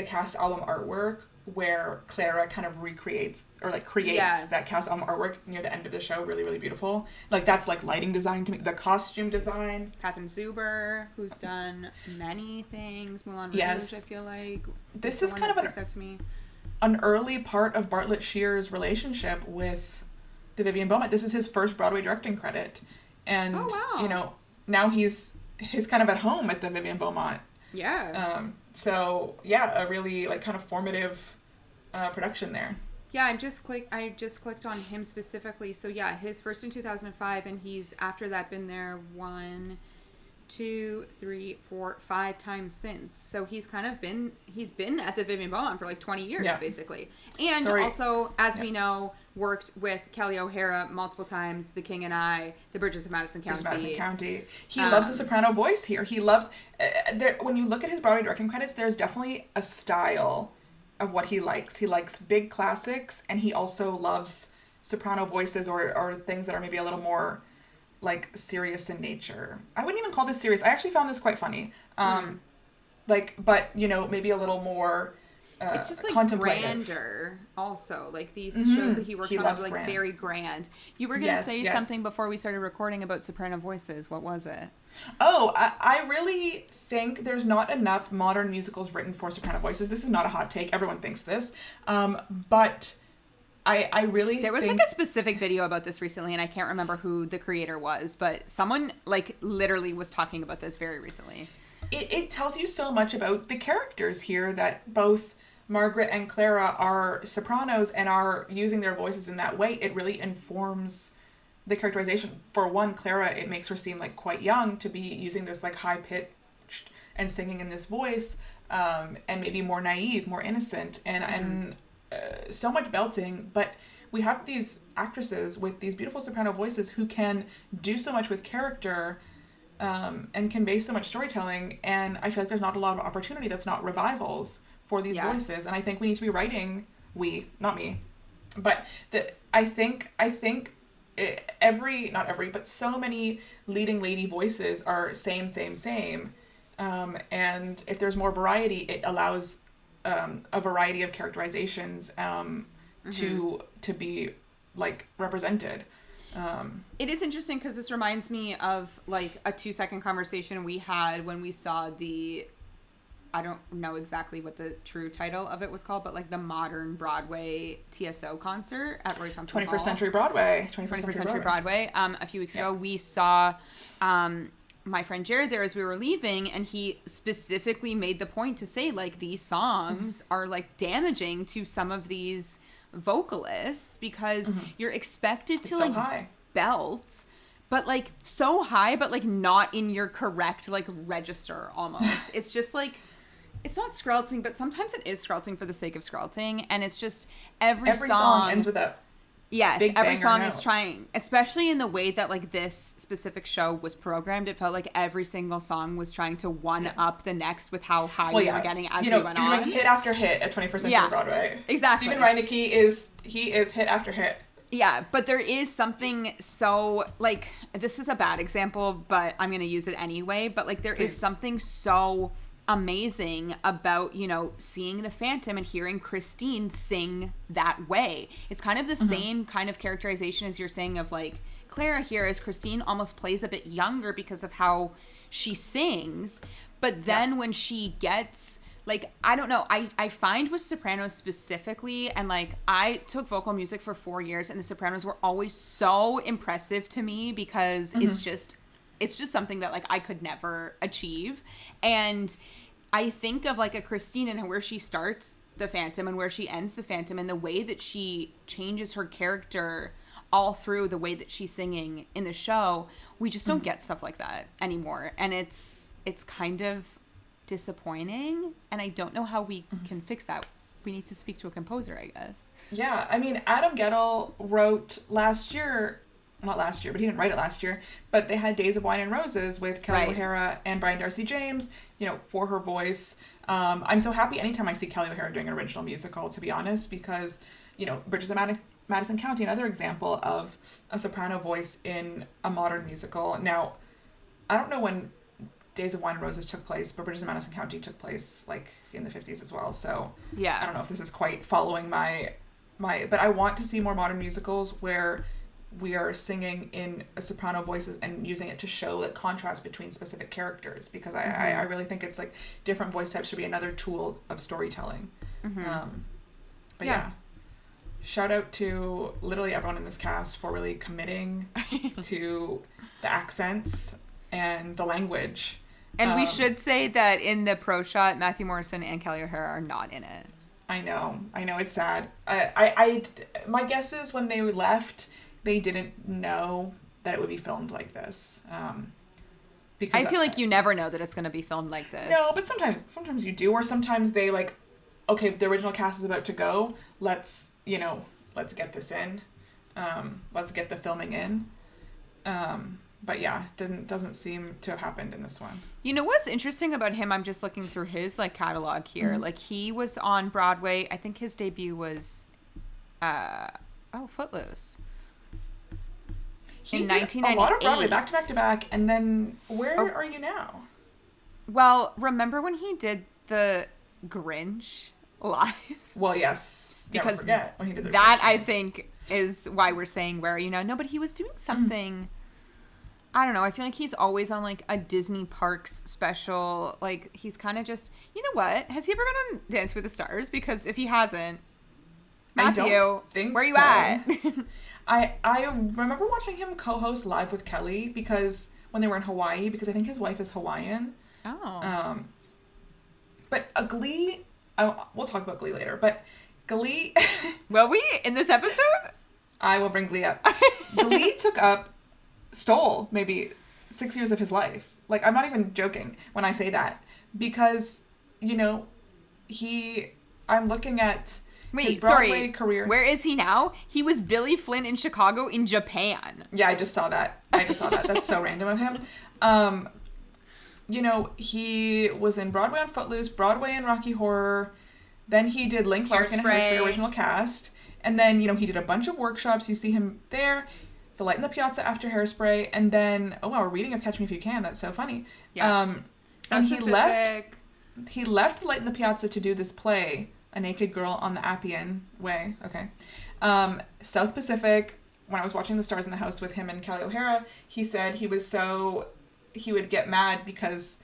cast album artwork, where Clara kind of recreates or like creates that cast album artwork near the end of the show, really, really beautiful. Like that's like lighting design to me, the costume design. Catherine Zuber, who's done many things, Moulin Rouge, I feel like. This is kind of sticks out to me. An early part of Bartlett Shear's relationship with the Vivian Beaumont. This is his first Broadway directing credit. And, you know, now he's kind of at home at the Vivian Beaumont. Yeah. So, yeah, a really, like, kind of formative production there. Yeah, I just clicked on him specifically. So, yeah, his first in 2005, and he's, after that, been there 1, 2, 3, 4, 5 times since. So he's been at the Vivian Beaumont for like 20 years, basically. And also, as we know, worked with Kelly O'Hara multiple times, The King and I, The Bridges of Madison County. He loves a soprano voice here. He loves, when you look at his Broadway directing credits, there's definitely a style of what he likes. He likes big classics, and he also loves soprano voices or things that are maybe a little more like serious in nature. I wouldn't even call this serious. I actually found this quite funny. Like, but you know, maybe a little more it's just like contemplative. Grander also. Like these shows that he works on are like grand. Very grand. You were going to say something before we started recording about soprano voices. What was it? Oh, I really think there's not enough modern musicals written for soprano voices. This is not a hot take. Everyone thinks this. But I really There was think... like a specific video about this recently, and I can't remember who the creator was, but someone like literally was talking about this very recently. It tells you so much about the characters here, that both Margaret and Clara are sopranos and are using their voices in that way. It really informs the characterization. For one, Clara, it makes her seem like quite young to be using this like high pitched and singing in this voice, and maybe more naive, more innocent, and so much belting. But we have these actresses with these beautiful soprano voices who can do so much with character, and convey so much storytelling. And I feel like there's not a lot of opportunity that's not revivals for these voices. And I think we need to be writing, not me, but I think but so many leading lady voices are same. And if there's more variety, it allows a variety of characterizations to be like represented. It is interesting because this reminds me of like a 2-second conversation we had when we saw I don't know exactly what the true title of it was called, but like the modern Broadway TSO concert at Roy Thompson 21st Hall. Century Broadway. 21st Century Broadway. A few weeks ago, we saw my friend Jared there as we were leaving, and he specifically made the point to say like these songs are like damaging to some of these vocalists because you're expected to like high. Belt, but like so high, but like not in your correct like register almost. It's just like, it's not screlting, but sometimes it is screlting for the sake of screlting, and it's just every song ends with a big every song note. is trying, especially in the way that like this specific show was programmed. It felt like every single song was trying to one up the next with how high we were getting as we went on. Like hit after hit at 21st Century Broadway. Exactly. Stephen Reinecke is hit after hit. Yeah, but there is something so, like, this is a bad example, but I'm going to use it anyway. But, like, there is something so amazing about, you know, seeing the Phantom and hearing Christine sing that way. It's kind of the same kind of characterization as you're saying of, like, Clara here as Christine almost plays a bit younger because of how she sings. But then when she gets... Like, I don't know, I find with sopranos specifically, and, like, I took vocal music for 4 years, and the sopranos were always so impressive to me because it's just something that, like, I could never achieve. And I think of, like, a Christine and where she starts the Phantom and where she ends the Phantom and the way that she changes her character all through the way that she's singing in the show. We just don't get stuff like that anymore. And it's kind of... disappointing, and I don't know how we can fix that. We need to speak to a composer, I guess. Yeah, I mean, Adam Gettle wrote last year not last year, but he didn't write it last year. But they had Days of Wine and Roses with Kelly O'Hara and Brian Darcy James, you know, for her voice. I'm so happy anytime I see Kelly O'Hara doing an original musical, to be honest, because, you know, Bridges of Madison County, another example of a soprano voice in a modern musical. Now, I don't know when Days of Wine and Roses took place, but Bridges of Madison County took place, like, in the 50s as well. So, yeah, I don't know if this is quite following my, but I want to see more modern musicals where we are singing in a soprano voices and using it to show the contrast between specific characters, because I really think it's like different voice types should be another tool of storytelling. But yeah, shout out to literally everyone in this cast for really committing to the accents and the language. And we should say that in the pro shot, Matthew Morrison and Kelly O'Hara are not in it. I know, it's sad. I my guess is when they left, they didn't know that it would be filmed like this. Because I feel like you never know that it's going to be filmed like this. No, but sometimes you do, or sometimes they like, okay, the original cast is about to go. Let's get this in. Let's get the filming in. But yeah, doesn't seem to have happened in this one. You know what's interesting about him? I'm just looking through his like catalog here. Like he was on Broadway. I think his debut was, Footloose. He in did 1998. a lot of Broadway, back to back to back, and then where are you now? Well, remember when he did the Grinch live? Well, yes. Because never forget when he did the that Grinch. I think is why we're saying where are you now? No, but he was doing something. I don't know. I feel like he's always on like a Disney Parks special. Like he's kind of just, you know what? Has he ever been on Dance with the Stars? Because if he hasn't, Matthew, I don't think where are you so. at? I remember watching him co-host Live with Kelly because when they were in Hawaii, because I think his wife is Hawaiian. Oh. But a Glee, we'll talk about Glee later, but Glee... Will we in this episode? I will bring Glee up. Glee stole maybe 6 years of his life. Like, I'm not even joking when I say that, because, you know, I'm looking at his Broadway career. Where is he now? He was Billy Flynn in Chicago in Japan. Yeah, I just saw that. That's so random of him. You know, he was in Broadway on Footloose, Broadway in Rocky Horror. Then he did Link Larkin in Hairspray original cast. And then, you know, he did a bunch of workshops. You see him there. The Light in the Piazza after Hairspray. And then, oh wow, we're reading of Catch Me If You Can. That's so funny. Yeah. And he left The Light in the Piazza to do this play, A Naked Girl on the Appian Way. Okay. South Pacific, when I was watching The Stars in the House with him and Kelly O'Hara, he said he would get mad because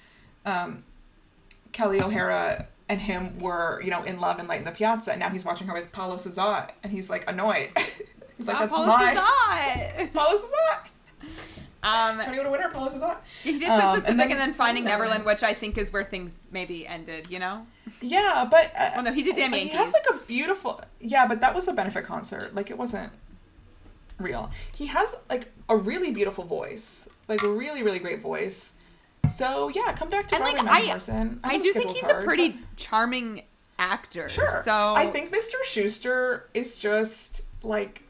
Kelly O'Hara and him were, you know, in love in Light in the Piazza, and now he's watching her with Paulo Cesar, and he's like annoyed. He's like, that's Paulo Cesar. Paulo Cesar. Tony would a winner, Paulo Cesar. He did South Pacific and then Finding Neverland, which I think is where things maybe ended, you know? Yeah, but... well, no, he did Damn Yankees. He has like a beautiful... Yeah, but that was a benefit concert. Like, it wasn't real. He has like a really beautiful voice. Like a really, really great voice. So yeah, come back to Broadway, Matthew Morrison. I do think he's a pretty charming actor. Sure. So I think Mr. Schuster is just like...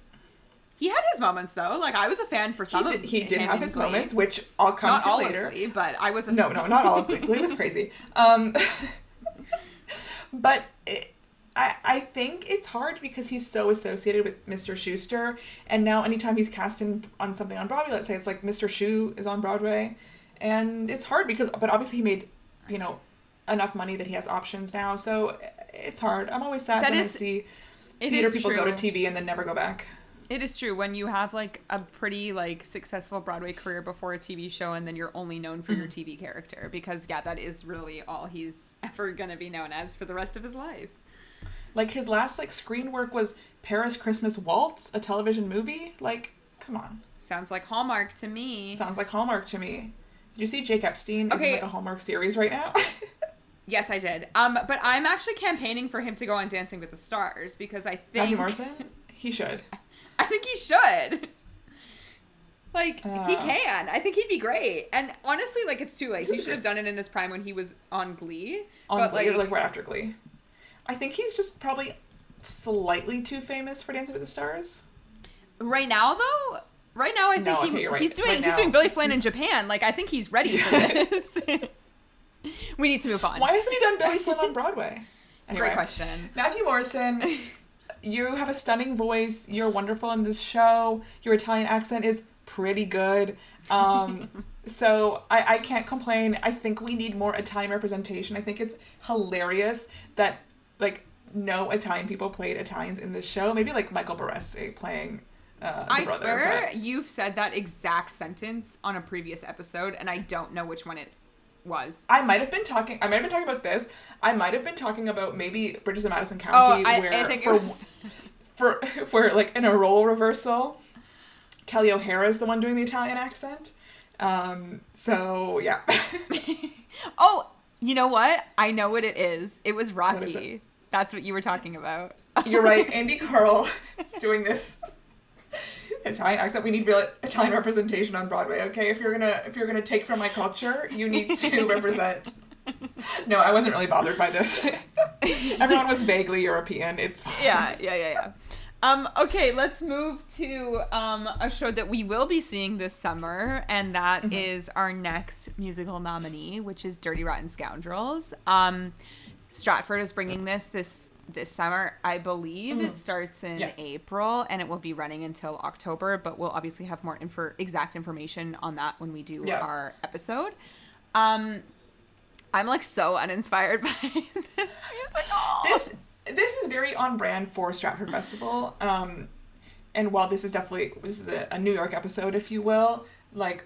He had his moments though. Like I was a fan for some of He did him have in his Glee. moments, which I'll come to later. Not all of Glee, but I was a No, not all of Glee. Glee was crazy. But I think it's hard because he's so associated with Mr. Schuster, and now anytime he's cast on something on Broadway, let's say it's like Mr. Shoe is on Broadway, and it's hard but obviously he made, you know, enough money that he has options now, so it's hard. I'm always sad when I see theater people go to TV and then never go back. It is true when you have like a pretty like successful Broadway career before a TV show and then you're only known for your TV character, because yeah, that is really all he's ever going to be known as for the rest of his life. Like his last like screen work was Paris Christmas Waltz, a television movie. Like, come on. Sounds like Hallmark to me. Did you see Jake Epstein is in like a Hallmark series right now? Yes, I did. But I'm actually campaigning for him to go on Dancing with the Stars because I think Matthew Morrison? He should. I think he should. Like, he can. I think he'd be great. And honestly, like, it's too late. He should have done it in his prime when he was on Glee. Glee, like right after Glee. I think he's just probably slightly too famous for Dancing with the Stars. Right now, though, Right now, I think he's doing Billy Flynn in Japan. Like, I think he's ready for this. We need to move on. Why hasn't he done Billy Flynn on Broadway? Anyway, great question. Matthew Morrison, you have a stunning voice. You're wonderful in this show. Your Italian accent is pretty good. So I can't complain. I think we need more Italian representation. I think it's hilarious that, like, no Italian people played Italians in this show. Maybe, like, Michael Barrese playing I swear you've said that exact sentence on a previous episode, and I don't know which one it was. I might have been talking about this. I might have been talking about maybe Bridges of Madison County, where like in a role reversal, Kelly O'Hara is the one doing the Italian accent. So yeah. Oh, you know what? I know what it is. It was Rocky. What is it? That's what you were talking about. You're right. Andy Carl doing this Italian accent. We need real Italian representation on Broadway, okay? If you're gonna take from my culture, you need to represent. No, I wasn't really bothered by this. Everyone was vaguely European. It's fine. Yeah. Okay, let's move to a show that we will be seeing this summer, and that is our next musical nominee, which is Dirty Rotten Scoundrels. Stratford is bringing this summer. I believe it starts in April, and it will be running until October, but we'll obviously have more exact information on that when we do our episode. I'm like so uninspired by this musical. This is very on brand for Stratford Festival. And while this is a New York episode, if you will, like,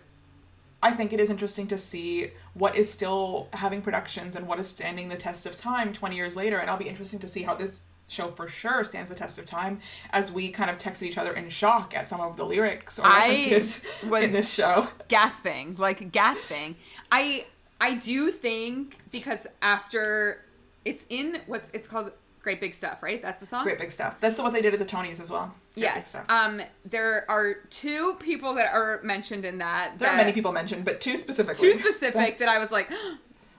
I think it is interesting to see what is still having productions and what is standing the test of time 20 years later. And I'll be interesting to see how this show for sure stands the test of time as we kind of texted each other in shock at some of the lyrics or references in this show. Gasping. I do think because after it's in it's called Great Big Stuff, right? That's the song? Great Big Stuff. That's what they did at the Tonys as well. Yes. There are two people that are mentioned in that. There are many people mentioned, but two specifically. That I was like,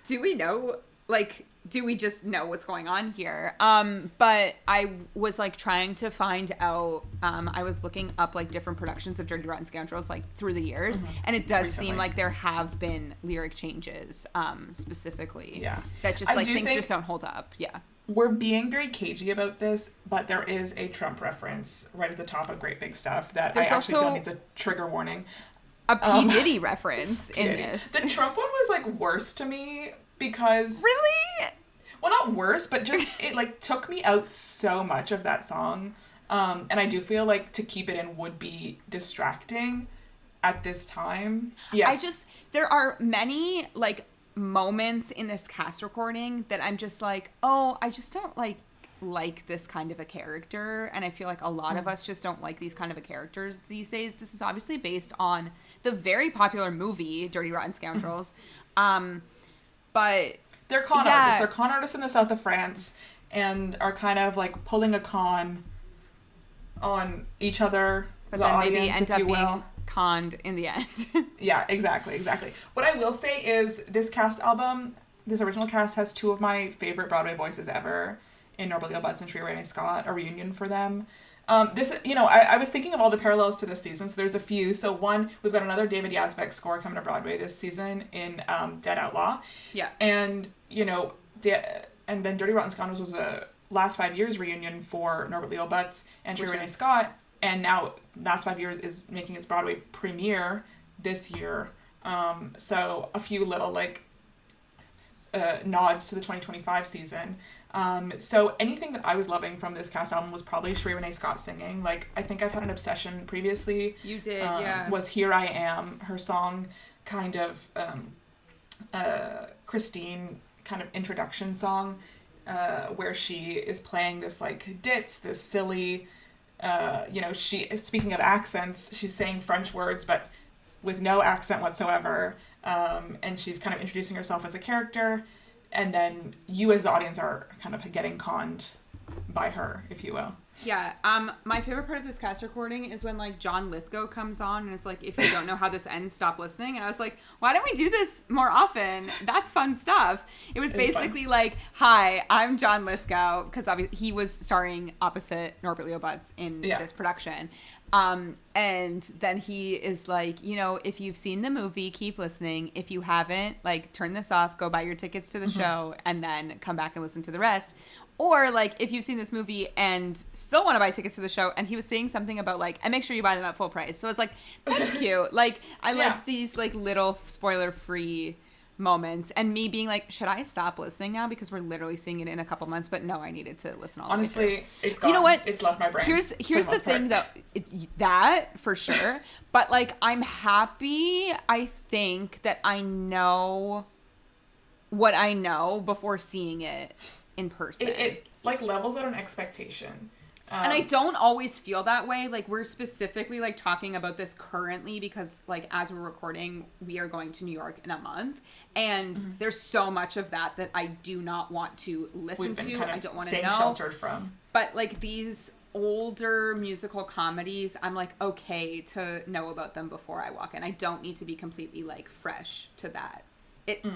do we know? Like, do we just know what's going on here? But I was like trying to find out. I was looking up like different productions of Dirty Rotten Scoundrels like through the years, and it does seem like there have been lyric changes, specifically. Yeah. That just like things just don't hold up. Yeah. We're being very cagey about this, but there is a Trump reference right at the top of Great Big Stuff that I actually feel needs a trigger warning. A P. Diddy reference in this. The Trump one was like worse to me because... Really? Well, not worse, but just it like took me out so much of that song. And I do feel like to keep it in would be distracting at this time. Yeah. There are many like moments in this cast recording that I'm just like, oh, I just don't like this kind of a character, and I feel like a lot of us just don't like these kind of a characters these days. This is obviously based on the very popular movie Dirty Rotten Scoundrels, but they're con artists. They're con artists in the south of France and are kind of like pulling a con on each other, but the then audience, maybe end if up you will. being conned in the end. Yeah, exactly. What I will say is this original cast has two of my favorite Broadway voices ever in Norbert Leo Butz and Shri Renee Scott, a reunion for them. I was thinking of all the parallels to this season, so there's a few. So one, we've got another David Yazbek score coming to Broadway this season in Dead Outlaw. Yeah. And, and then Dirty Rotten Scoundrels was a last 5 years reunion for Norbert Leo Butz and Shri Renee Scott. And now, last 5 years is making its Broadway premiere this year. So a few little, nods to the 2025 season. So anything that I was loving from this cast album was probably Shri Renee Scott singing. Like, I think I've had an obsession previously. You did, yeah. Was Here I Am, her song, kind of, Christine kind of introduction song, where she is playing this, ditz, this silly... speaking of accents, she's saying French words, but with no accent whatsoever. And she's kind of introducing herself as a character. And then you as the audience are kind of getting conned by her, if you will. Yeah. My favorite part of this cast recording is when like John Lithgow comes on and is like, if you don't know how this ends, stop listening. And I was like, why don't we do this more often? That's fun stuff. It was basically like, hi, I'm John Lithgow, because obviously he was starring opposite Norbert Leo Butz in this production. And then he is like, you know, if you've seen the movie, keep listening. If you haven't, like, turn this off, go buy your tickets to the show, and then come back and listen to the rest. Or, like, if you've seen this movie and still want to buy tickets to the show, and he was saying something about, like, and make sure you buy them at full price. So it's like, that's cute. Like, I like these, like, little spoiler-free moments. And me being like, should I stop listening now? Because we're literally seeing it in a couple months. But no, I needed to listen all the way through. Honestly, it's gone. You know what? It's left my brain. Here's the thing, though. That, for sure. But, like, I'm happy, I think, that I know what I know before seeing it in person. It like levels out an expectation. And I don't always feel that way. Like, we're specifically, like, talking about this currently because, like, as we're recording, we are going to New York in a month. And there's so much of that I do not want to listen to. I don't want to know. Staying sheltered from. But, like, these older musical comedies, I'm, like, okay to know about them before I walk in. I don't need to be completely, like, fresh to that.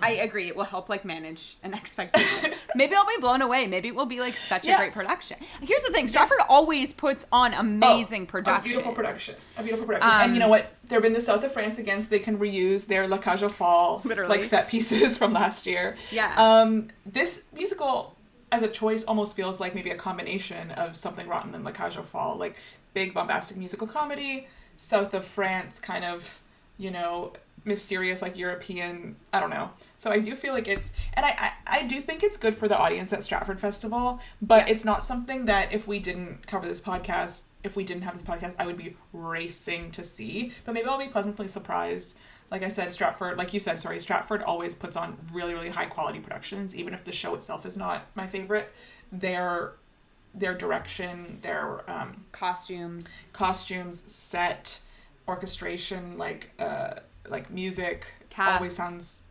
I agree. It will help, like, manage an expectation. Maybe I'll be blown away. Maybe it will be, like, such a great production. Here's the thing. Stratford always puts on amazing production. A beautiful production. And you know what? They're in the south of France again, so they can reuse their La Cage aux Folles, like, set pieces from last year. Yeah. This musical, as a choice, almost feels like maybe a combination of Something Rotten and La Cage aux Folles. Like, big, bombastic musical comedy, south of France, kind of, you know, mysterious, like, European, I don't know. So I do feel like it's, and I do think it's good for the audience at Stratford Festival, but it's not something that if we didn't have this podcast, I would be racing to see. But maybe I'll be pleasantly surprised. Like I said, Stratford always puts on really, really high quality productions, even if the show itself is not my favorite. Their direction, their costumes, set, orchestration, like music, cast. Always sounds,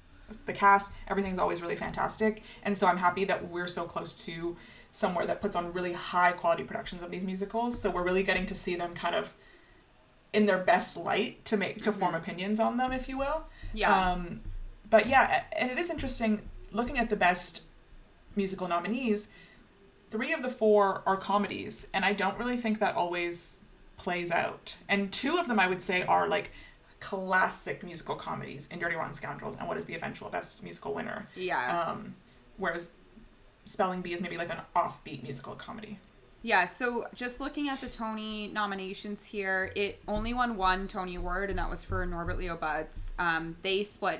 the cast, everything's always really fantastic. And so I'm happy that we're so close to somewhere that puts on really high quality productions of these musicals. So we're really getting to see them kind of in their best light to form opinions on them, if you will. Yeah. But yeah, and it is interesting looking at the best musical nominees. 3 of the 4 are comedies, and I don't really think that always plays out. And 2 of them I would say are like classic musical comedies in Dirty Rotten Scoundrels and what is the eventual best musical winner. Yeah. Whereas Spelling Bee is maybe like an offbeat musical comedy. Yeah, so just looking at the Tony nominations here, it only won 1 Tony Award, and that was for Norbert Leo Butz.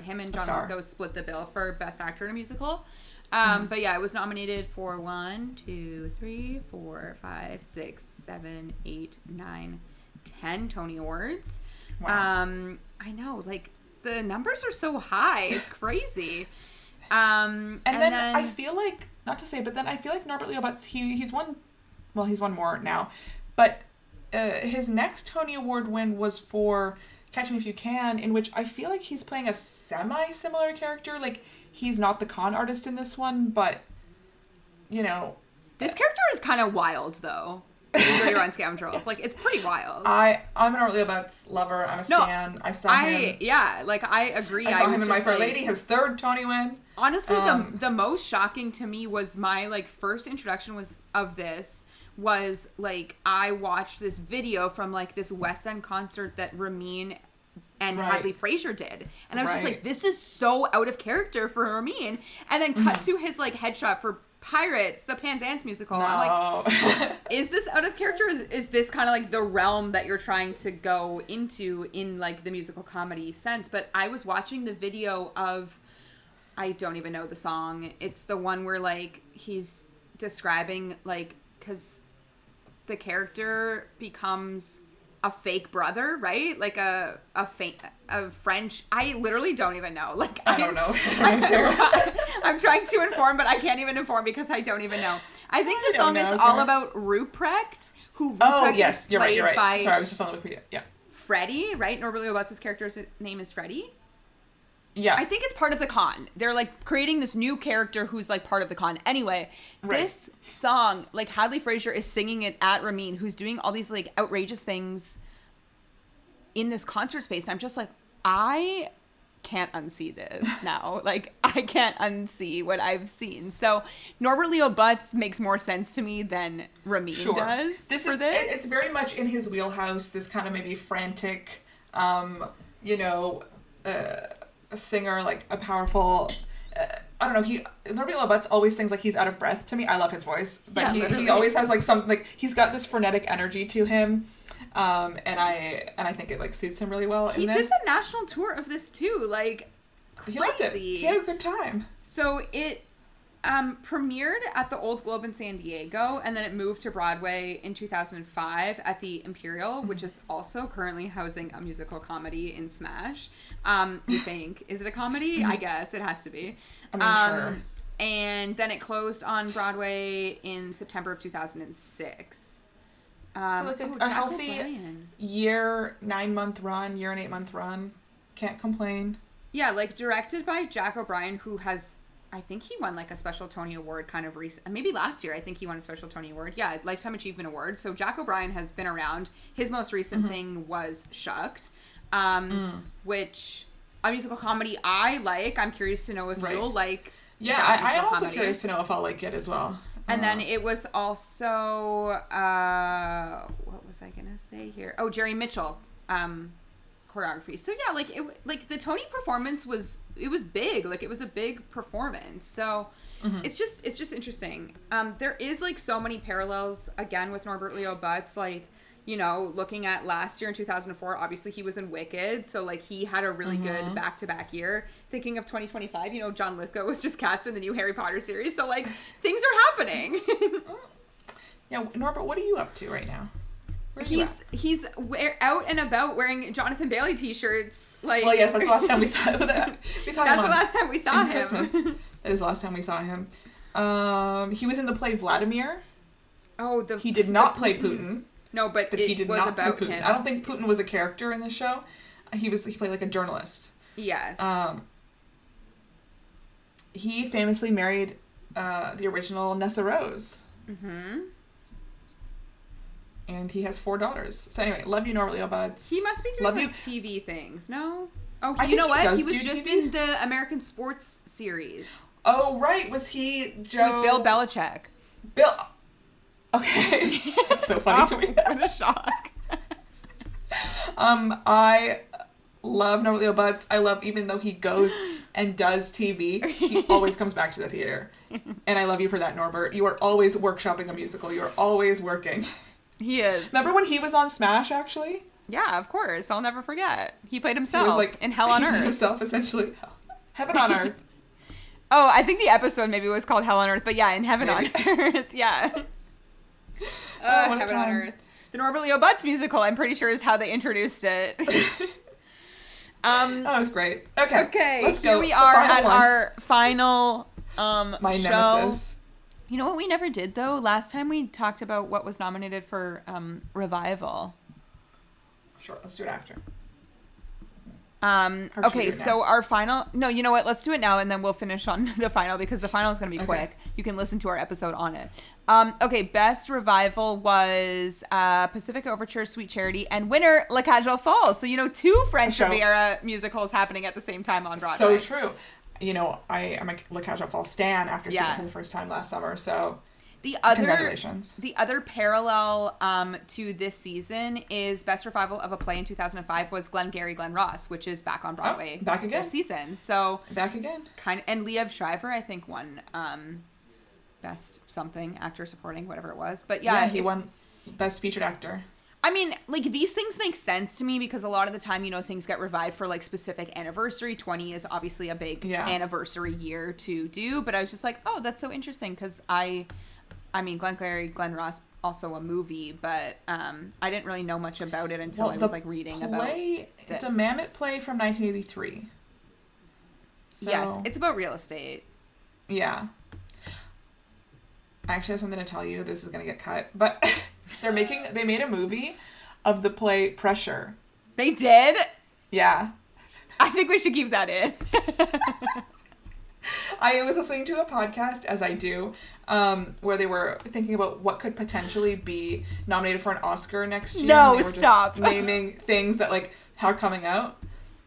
Him and John Lithgow split the bill for Best Actor in a Musical. But yeah, it was nominated for 1, 2, 3, 4, 5, 6, 7, 8, 9, 10 Tony Awards. Wow. I know, like, the numbers are so high. It's crazy. And then I feel like, not to say, but then I feel like Norbert Leo Butz, he's won more now, but his next Tony Award win was for Catch Me If You Can, in which I feel like he's playing a semi-similar character. Like, he's not the con artist in this one, but, you know. This character is kind of wild, though. Dirty Rotten Scoundrels. Like, it's pretty wild. I'm an Norbert Leo Butz lover. I'm a stan. I saw him. Yeah, like, I agree. I saw him in My Fair Lady, his 3rd Tony win. Honestly, the most shocking to me was my, like, first introduction was like, I watched this video from, like, this West End concert that Ramin and Hadley Fraser did. And I was just like, this is so out of character for Ramin. And then cut to his, like, headshot for Pirates, the Penzance musical. No. I'm like, is this out of character? Is this kind of like the realm that you're trying to go into in, like, the musical comedy sense? But I was watching the video of, I don't even know the song. It's the one where, like, he's describing, like, because the character becomes a fake brother, right? Like a French. I literally don't even know. Like, I don't know. I'm trying to inform, but I can't even inform because I don't even know. I think the song is all about Ruprecht, who Ruprecht you're right. By Sorry, I was just on the Wikipedia. Yeah. Freddie, right? Norbert Leo Butz's character's name is Freddie. Yeah. I think it's part of the con. They're like creating this new character who's like part of the con. Anyway, this song, like Hadley Fraser is singing it at Ramin, who's doing all these like outrageous things in this concert space. And I'm just like, I can't unsee this now. Like, I can't unsee what I've seen. So Norbert Leo Butz makes more sense to me than Ramin does. It's very much in his wheelhouse, this kind of maybe frantic, a singer, like a powerful, I don't know, Norbert Leo Butz always sings like he's out of breath to me. I love his voice, but he always has like some, like, he's got this frenetic energy to him. And I think it like suits him really well. He did the national tour of this too, like crazy. He loved it. He had a good time. So it premiered at the Old Globe in San Diego, and then it moved to Broadway in 2005 at the Imperial, which is also currently housing a musical comedy in Smash. You think, is it a comedy? I guess it has to be. I mean, sure. And then it closed on Broadway in September of 2006. So like a healthy year, 9-month run, year and 8-month run. Can't complain. Yeah, like directed by Jack O'Brien, who has, I think he won like a special Tony Award kind of recent, maybe last year I think he won a special Tony Award. Yeah, Lifetime Achievement Award. So Jack O'Brien has been around. His most recent thing was Shucked, which a musical comedy I like. I'm curious to know if you'll like. Yeah, I'm also curious to know if I'll like it as well. And then it was also, what was I going to say here? Oh, Jerry Mitchell choreography. So yeah, like the Tony performance was big. Like it was a big performance. So it's just interesting. There is like so many parallels again with Norbert Leo Butz, like, you know, looking at last year in 2004, obviously he was in Wicked. So like he had a really good back-to-back year. Thinking of 2025, you know, John Lithgow was just cast in the new Harry Potter series. So like things are happening. Yeah. Norbert, what are you up to right now? He's out and about wearing Jonathan Bailey t-shirts. Like, well, yes, that's the last time we saw him. That's the last time we saw him. Christmas. That is the last time we saw him. He was in the play Vladimir. Oh, he did not play Putin. No, but he did not about play Putin. him. I don't think Putin was a character in this show. He played like a journalist. Yes. He famously married the original Nessa Rose. Mm-hmm. And he has 4 daughters. So anyway, love you, Norbert Leo Butz. He must be doing TV things, no? Oh, you know what? He was just in the American sports series. Oh, right. Was he Joe? He was Bill Belichick. Bill. Okay. That's so funny to me. What a shock. I love Norbert Leo Butz. I love, even though he goes and does TV, he always comes back to the theater. And I love you for that, Norbert. You are always workshopping a musical. You are always working. He is. Remember when he was on Smash, actually? Yeah, of course. I'll never forget. He played himself in Hell on He Earth. played himself, essentially. Heaven on Earth. Oh, I think the episode maybe was called Hell on Earth, but yeah, in Heaven on Earth. Yeah. Heaven on Earth. The Norbert Leo Butz musical, I'm pretty sure, is how they introduced it. That was great. Okay. Let's go. Here we are at our final My show. nemesis. You know what we never did, though? Last time we talked about what was nominated for Revival. Sure, let's do it after. Okay, so our final... No, you know what? Let's do it now, and then we'll finish on the final, because the final is going to be quick. You can listen to our episode on it. Okay, Best Revival was Pacific Overture, Sweet Charity, and winner, La Cage aux Folles. So, you know, 2 French Riviera musicals happening at the same time on Broadway. So true. You know, I'm a La Cage aux Folles stan after seeing it for the first time last summer, so... Congratulations. The other parallel to this season is Best Revival of a Play in 2005 was Glengarry Glen Ross, which is back on Broadway back again this season. So back again. And Liev Schreiber, I think, won Best something, actor supporting, whatever it was. But yeah, he won Best Featured Actor. I mean, like, these things make sense to me because a lot of the time, you know, things get revived for, like, specific anniversary. 20 is obviously a big anniversary year to do. But I was just like, oh, that's so interesting because I mean, Glengarry Glen Ross, also a movie, but I didn't really know much about it until I was, like, reading about this. It's a Mamet play from 1983. So, yes, it's about real estate. Yeah. I actually have something to tell you. This is going to get cut. But they made a movie of the play Pressure. They did? Yeah. I think we should keep that in. I was listening to a podcast, as I do, where they were thinking about what could potentially be nominated for an Oscar next year. No, and they were stop. Just naming things that like are coming out.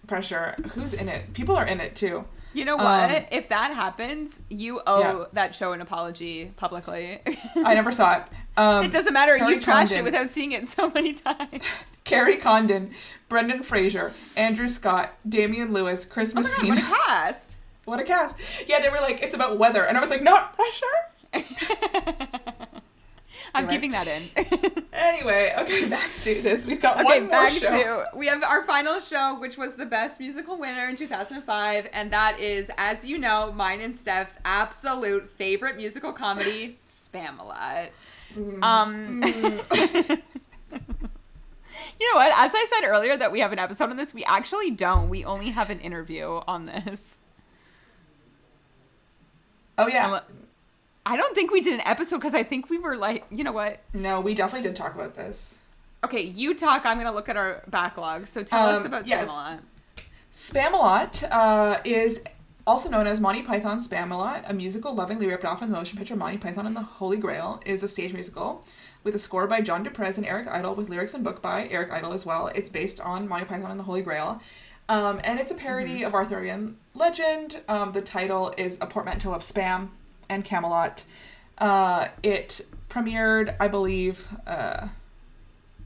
Pressure. Who's in it? People are in it too. You know what? If that happens, you owe that show an apology publicly. I never saw it. It doesn't matter. Carrie You've trashed Condon. it without seeing it so many times. Carrie Condon, Brendan Fraser, Andrew Scott, Damian Lewis, Chris Oh my Messina. God, what a cast. What a cast. Yeah, they were like, it's about weather. And I was like, not pressure. I'm keeping that in. Anyway, okay, back to this. We've got one more show. We have our final show, which was the best musical winner in 2005, and that is, as you know, mine and Steph's absolute favorite musical comedy, Spamalot. You know what? As I said earlier that we have an episode on this, we actually don't. We only have an interview on this. Oh, yeah. I don't think we did an episode because I think we were like, you know what? No, we definitely did talk about this. Okay, you talk. I'm going to look at our backlog. So tell us about Spamalot. Spamalot is also known as Monty Python's Spamalot, a musical lovingly ripped off of the motion picture Monty Python and the Holy Grail, is a stage musical with a score by John Duprez and Eric Idle, with lyrics and book by Eric Idle as well. It's based on Monty Python and the Holy Grail. And it's a parody of Arthurian legend. The title is a portmanteau of Spam and Camelot. It premiered, I believe,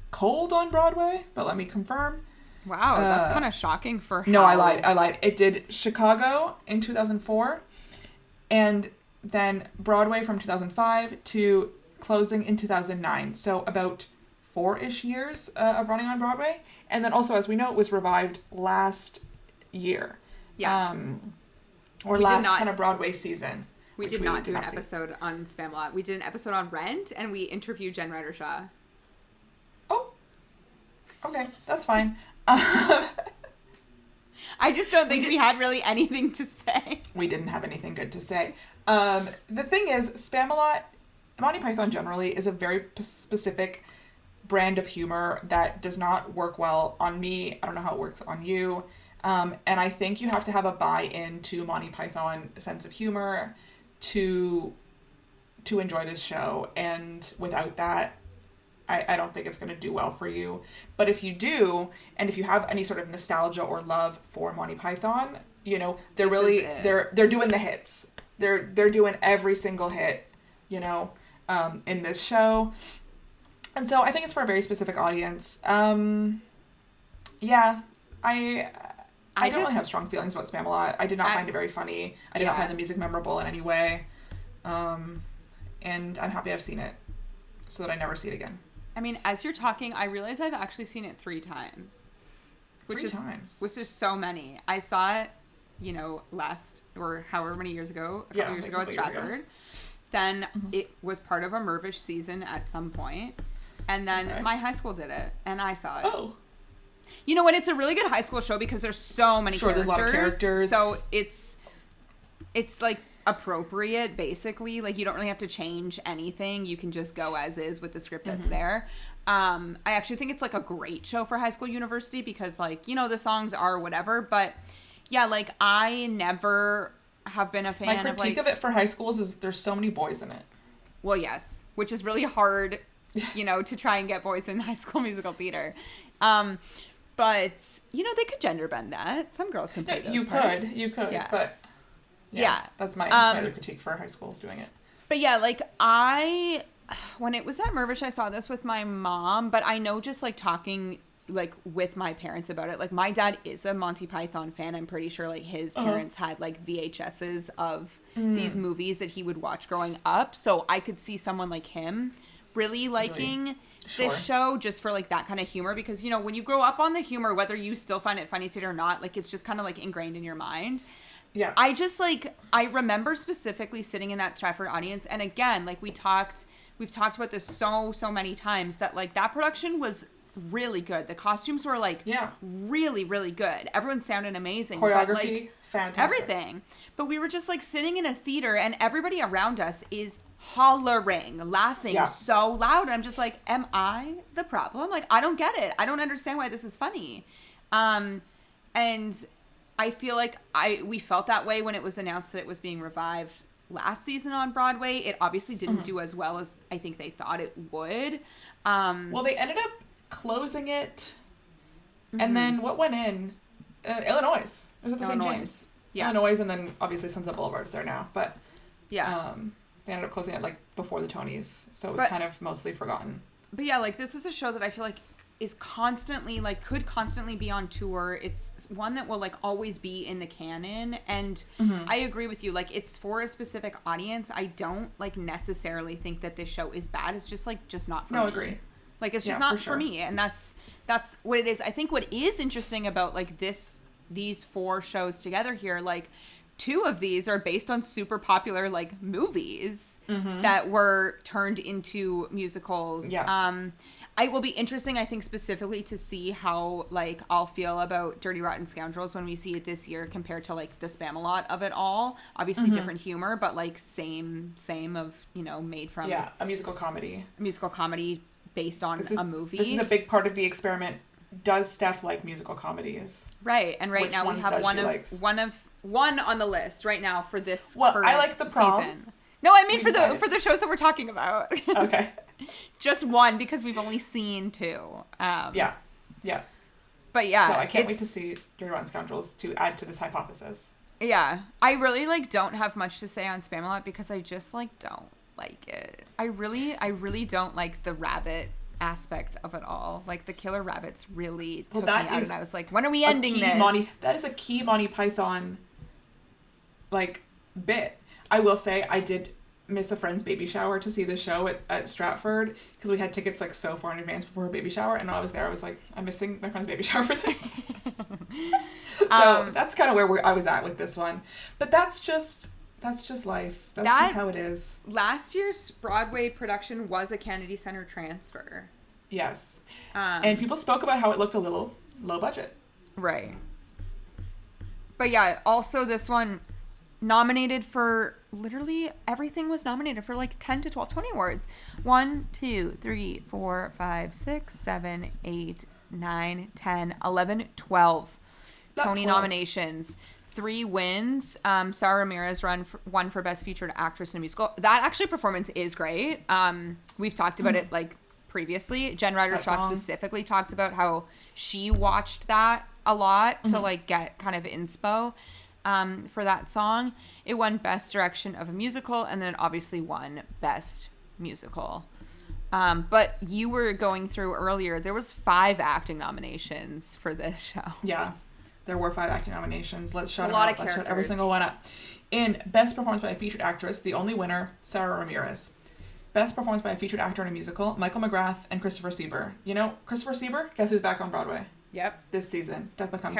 cold on Broadway, but let me confirm. Wow, that's kind of shocking for No, I lied. It did Chicago in 2004, and then Broadway from 2005 to closing in 2009. So about 4-ish years of running on Broadway. And then also, as we know, it was revived last year. Yeah. Or last kind of Broadway season. We did not do an episode on Spamalot. We did an episode on Rent, and we interviewed Jen Ryder-Shaw. Oh, okay, that's fine. I just don't think we had really anything to say. We didn't have anything good to say. The thing is, Spamalot, Monty Python generally, is a very specific brand of humor that does not work well on me. I don't know how it works on you. And I think you have to have a buy-in to Monty Python sense of humor to enjoy this show, and without that, I don't think it's going to do well for you. But if you do, and if you have any sort of nostalgia or love for Monty Python, you know, they're doing the hits. They're doing every single hit, you know, in this show. And so I think it's for a very specific audience. Yeah, I don't really have strong feelings about Spamalot. I did not find it very funny. I did not find the music memorable in any way. And I'm happy I've seen it so that I never see it again. I mean, as you're talking, I realize I've actually seen it 3 times. Which is so many. I saw it, you know, last, or however many years ago, a couple years ago at Stratford. Then it was part of a Mervish season at some point. And then my high school did it, and I saw it. Oh. You know what? It's a really good high school show because there's so many characters. There's a lot of characters. So it's like appropriate, basically. Like, you don't really have to change anything. You can just go as is with the script that's there. I actually think it's like a great show for high school university because, like, you know, the songs are whatever. But yeah, like, I never have been a fan of, like... My critique of it for high schools is there's so many boys in it. Well, yes. Which is really hard, you know, to try and get boys in High School Musical theater. But, you know, they could gender bend that. Some girls can play those parts. You could, yeah. but yeah. That's my other critique for high schools doing it. But yeah, like, when it was at Mervish, I saw this with my mom, but I know just, like, talking, like, with my parents about it. Like, my dad is a Monty Python fan. I'm pretty sure, like, his parents had, like, VHSs of these movies that he would watch growing up. So I could see someone like him really liking this show just for, like, that kind of humor. Because, you know, when you grow up on the humor, whether you still find it funny today or not, like, it's just kind of, like, ingrained in your mind. Yeah. I just, like, I remember specifically sitting in that Stratford audience. And again, like, we've talked about this so many times that, like, that production was really good. The costumes were, like, really, really good. Everyone sounded amazing. Choreography, but, like, fantastic. Everything. But we were just, like, sitting in a theater and everybody around us is hollering, laughing so loud. And I'm just like, am I the problem? Like, I don't get it. I don't understand why this is funny. And I feel like we felt that way when it was announced that it was being revived last season on Broadway. It obviously didn't do as well as I think they thought it would. Well, they ended up closing it, and then what went in? Illinois. It was at the St. James. Yeah. Illinois, and then obviously Sunset Boulevard's there now, but yeah, they ended up closing it like before the Tonys, so it was kind of mostly forgotten. But yeah, like this is a show that I feel like is constantly like could constantly be on tour. It's one that will like always be in the canon, and I agree with you, like it's for a specific audience. I don't like necessarily think that this show is bad. It's just like just not for me. No, agree. Like it's just not for me, and that's what it is. I think what is interesting about like these 4 shows together here, like 2 of these are based on super popular like movies that were turned into musicals. It will be interesting, I think, specifically to see how like I'll feel about Dirty Rotten Scoundrels when we see it this year compared to like the Spamalot of it all. Obviously different humor, but like same of, you know, made from a musical comedy based on a movie. This is a big part of the experiment. Does Steph like musical comedies? Right, and right now we have one on the list right now for this. Well, I like the prom season. No, I mean for the shows that we're talking about. Okay. Just one because we've only seen 2. Yeah. But yeah, so I can't wait to see Dirty Rotten Scoundrels to add to this hypothesis. Yeah, I really like don't have much to say on Spamalot because I just like don't like it. I really don't like the rabbit aspect of it all. Like the killer rabbits really took me out, and I was like, when are we ending this? That is a key Monty Python like bit. I will say I did miss a friend's baby shower to see the show at Stratford because we had tickets like so far in advance before her baby shower, and when I was there I was like, I'm missing my friend's baby shower for this. So that's kind of where I was at with this one, but that's just life. That's just how it is. Last year's Broadway production was a Kennedy Center transfer. Yes. And people spoke about how it looked a little low budget. Right. But yeah, also this one nominated for literally everything was nominated for like 10 to 12 Tony Awards. 1, 2, 3, 4, 5, 6, 7, 8, 9, 10, 11, 12 Tony nominations. 3 wins. Sarah Ramirez won for Best Featured Actress in a Musical. That actually performance is great. We've talked about it like previously. Jen Ryder-Shaw specifically talked about how she watched that a lot to like get kind of inspo for that song. It won Best Direction of a Musical, and then it obviously won Best Musical. But you were going through earlier, there was 5 acting nominations for this show. Yeah. There were 5 acting nominations. Let's shout them out. Let's shout every single one up. In Best Performance by a Featured Actress, the only winner, Sarah Ramirez. Best Performance by a Featured Actor in a Musical, Michael McGrath and Christopher Sieber. You know, Christopher Sieber, guess who's back on Broadway? Yep. This season. Death Becomes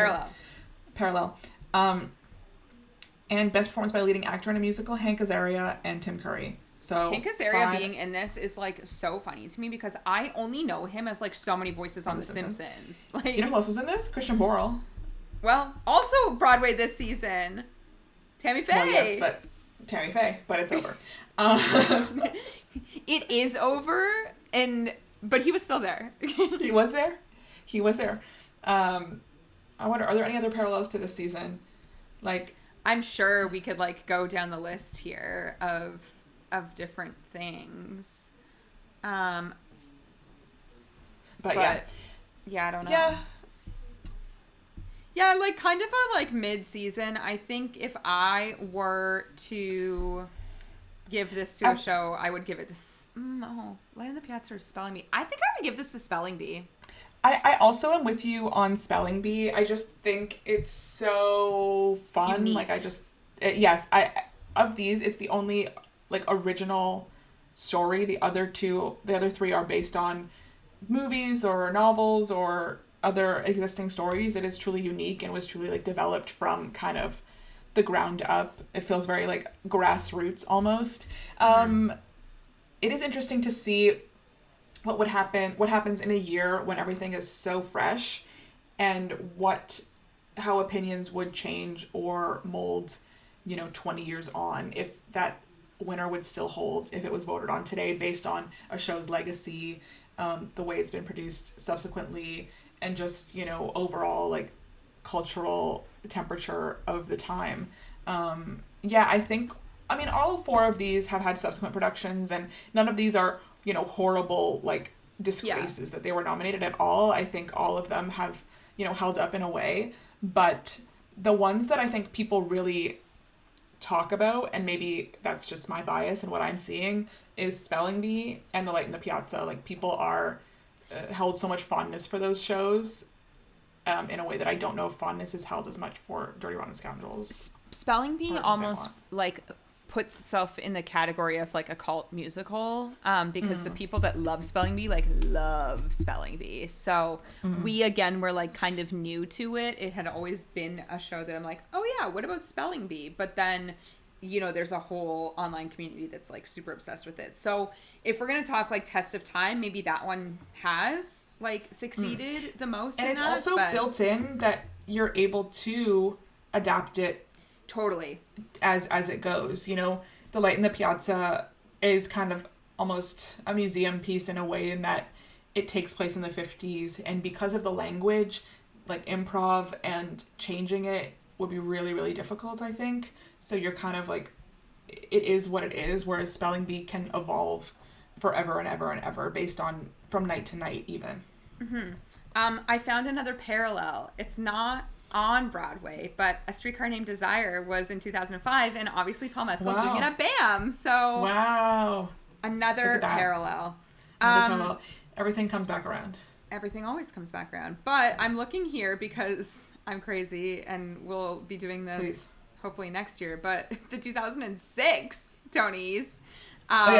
Parallel. And Best Performance by a Leading Actor in a Musical, Hank Azaria and Tim Curry. So Hank Azaria being in this is like so funny to me because I only know him as like so many voices on The Simpsons. Like, you know who else was in this? Christian Borle. Well, also Broadway this season, Tammy Faye. Well, yes, but Tammy Faye, but it's over. It is over, but he was still there. He was there. I wonder, are there any other parallels to this season? Like, I'm sure we could like go down the list here of different things. But yeah, I don't know. Yeah, like kind of a like mid-season. I think if I were to give this to a show, I would give it to Light in the Piazza or Spelling Bee. I think I would give this to Spelling Bee. I also am with you on Spelling Bee. I just think it's so fun. Unique. Like of these, it's the only like original story. The other 3 are based on movies or novels or other existing stories. It is truly unique and was truly like developed from kind of the ground up. It feels very like grassroots almost. It is interesting to see what happens in a year when everything is so fresh, and how opinions would change or mold, 20 years on, if that winner would still hold if it was voted on today based on a show's legacy, the way it's been produced subsequently, and just, overall, like, cultural temperature of the time. Yeah, I mean, all 4 of these have had subsequent productions, and none of these are, you know, horrible, like, disgraces that they were nominated at all. I think all of them have, you know, held up in a way. But the ones that I think people really talk about, and maybe that's just my bias and what I'm seeing, is Spelling Bee and The Light in the Piazza. Like, people are held so much fondness for those shows in a way that I don't know if fondness is held as much for Dirty Rotten Scoundrels. Spelling Bee almost, like, puts itself in the category of, like, a cult musical, because the people that love Spelling Bee, like, love Spelling Bee. So we, again, were, like, kind of new to it. It had always been a show that I'm like, oh yeah, what about Spelling Bee? But then, you know, there's a whole online community that's, like, super obsessed with it. So if we're gonna talk, like, test of time, maybe that one has, like, succeeded the most. And in it's that, also built in that you're able to adapt it totally as it goes. You know, The Light in the Piazza is kind of almost a museum piece in a way, in that it takes place in the 50s, and because of the language, like, improv and changing it would be really, really difficult, I think. So you're kind of like, it is what it is, whereas Spelling Bee can evolve forever and ever and ever based on from night to night even. I found another parallel. It's not on Broadway, but A Streetcar Named Desire was in 2005, and obviously Paul Mescal's doing it at BAM. So another parallel. Everything comes back around. Everything always comes back around. But I'm looking here because I'm crazy, and we'll be doing this hopefully next year. But the 2006 Tonys.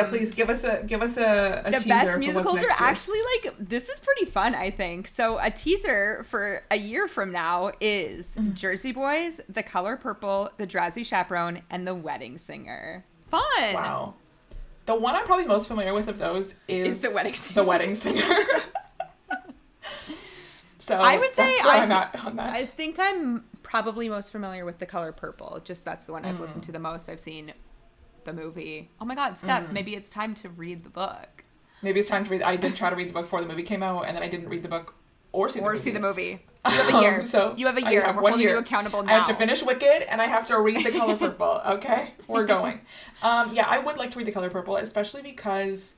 Please give us a the teaser. Best musicals are year. actually, like, this is pretty fun, I think. So a teaser for a year from now is Jersey Boys, The Color Purple, The Drowsy Chaperone, and The Wedding Singer. Fun. Wow. The one I'm probably most familiar with of those is The Wedding Singer. The Wedding Singer. So I would say that's where I'm at on that. I think I'm probably most familiar with The Color Purple. Just that's the one I've listened to the most. I've seen the movie. Oh my God, Steph, maybe it's time to read the book. Maybe it's time to read. I did try to read the book before the movie came out, and then I didn't read the book or see the movie. You have a year. So you have a year. We're holding you accountable now. I have to finish Wicked, and I have to read The Color Purple. Okay? We're going. Yeah, I would like to read The Color Purple, especially because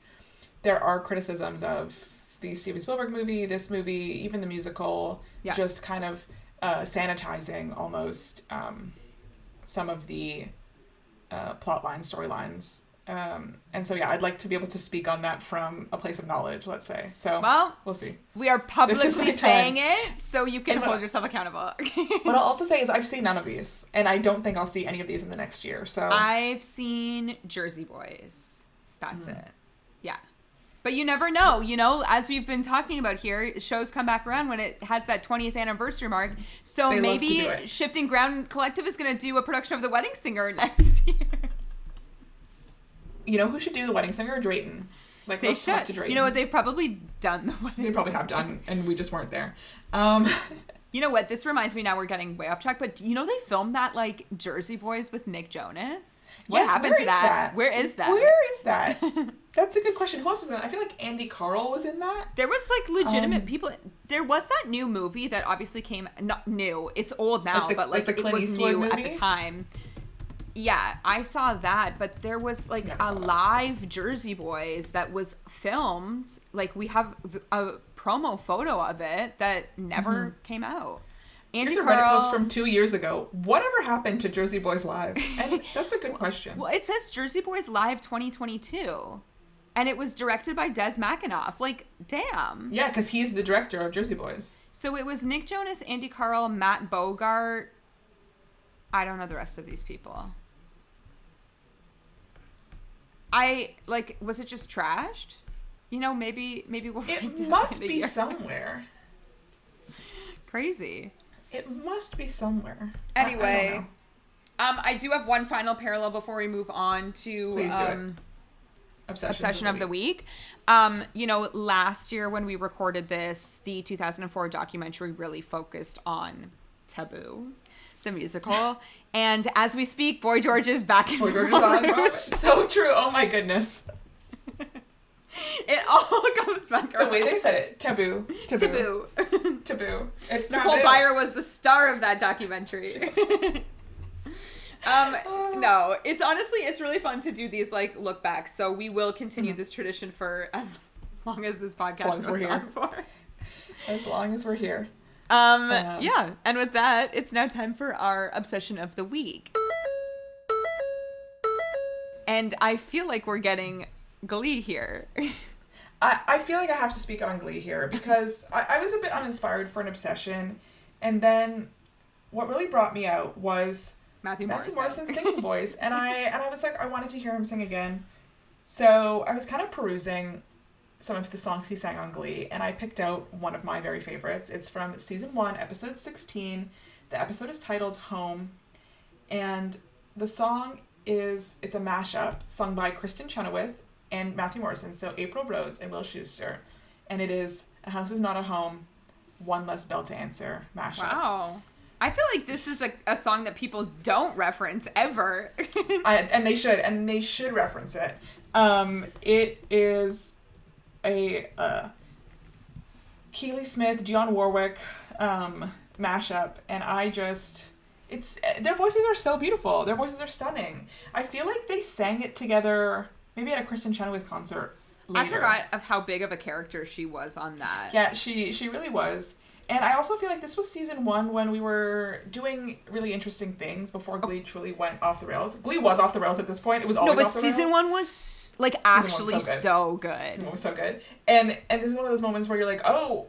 there are criticisms of the Steven Spielberg movie, this movie, even the musical, just kind of sanitizing almost some of the plot lines, storylines. And so, yeah, I'd like to be able to speak on that from a place of knowledge, let's say. So, we'll see. We are publicly saying it, so you can hold yourself accountable. What I'll also say is I've seen none of these, and I don't think I'll see any of these in the next year. So I've seen Jersey Boys. That's it. Yeah. But you never know, you know, as we've been talking about here, shows come back around when it has that 20th anniversary mark. So maybe Shifting Ground Collective is going to do a production of The Wedding Singer next year. You know who should do The Wedding Singer? Drayton. Like, they should. You know what? They've probably done The Wedding Singer. They probably have done, and we just weren't there. You know what? This reminds me, now we're getting way off track, but you know they filmed that, like, Jersey Boys with Nick Jonas? What happened to that? Where is that? Where is that? That's a good question. Who else was in that? I feel like Andy Carl was in that. There was, like, legitimate people. There was that new movie that obviously came, not new, it's old now, but like it was new movie? At the time. Yeah, I saw that, but there was, like, a live Jersey Boys that was filmed. Like, we have a promo photo of it that never came out. Here's a Reddit post from 2 years ago. Whatever happened to Jersey Boys Live? And that's a good question. Well, it says Jersey Boys Live 2022. And it was directed by Des McAnuff. Like, damn. Yeah, because he's the director of Jersey Boys. So it was Nick Jonas, Andy Carl, Matt Bogart. I don't know the rest of these people. Was it just trashed? You know, maybe we'll find out. It must be somewhere. Crazy. It must be somewhere. Anyway, I do have one final parallel before we move on to Please do it. Obsession of the week. You know, last year when we recorded this, the 2004 documentary really focused on Taboo, the musical. And as we speak, Boy George is back in Boy George is on. So true. Oh my goodness. It all comes back around. The way they said it. Taboo. Taboo. Taboo. Taboo. It's not Nicole taboo. Byer was the star of that documentary. No, it's honestly, it's really fun to do these like look backs. So we will continue this tradition for as long as this podcast goes on for. As long as we're here. Yeah. And with that, it's now time for our obsession of the week. And I feel like we're getting Glee here. I feel like I have to speak on Glee here because I was a bit uninspired for an obsession, and then what really brought me out was Matthew Morrison's singing voice, and I was like, I wanted to hear him sing again. So I was kind of perusing some of the songs he sang on Glee, and I picked out one of my very favorites. It's from season 1, episode 16. The episode is titled Home, and the song it's a mashup sung by Kristen Chenoweth and Matthew Morrison, so April Rhodes and Will Schuester, and it is A House Is Not a Home, One Less Bell to Answer mashup. Wow. I feel like this is a song that people don't reference ever. And they should reference it. It is a Keely Smith, Dionne Warwick mashup, and their voices are so beautiful. Their voices are stunning. I feel like they sang it together, maybe at a Kristen Chenoweth concert later. I forgot of how big of a character she was on that. Yeah, she really was. And I also feel like this was season 1 when we were doing really interesting things before Glee truly went off the rails. Glee was off the rails at this point. It was always off the rails. Season 1 was like actually so good. Season 1 was so good. And this is one of those moments where you're like, oh,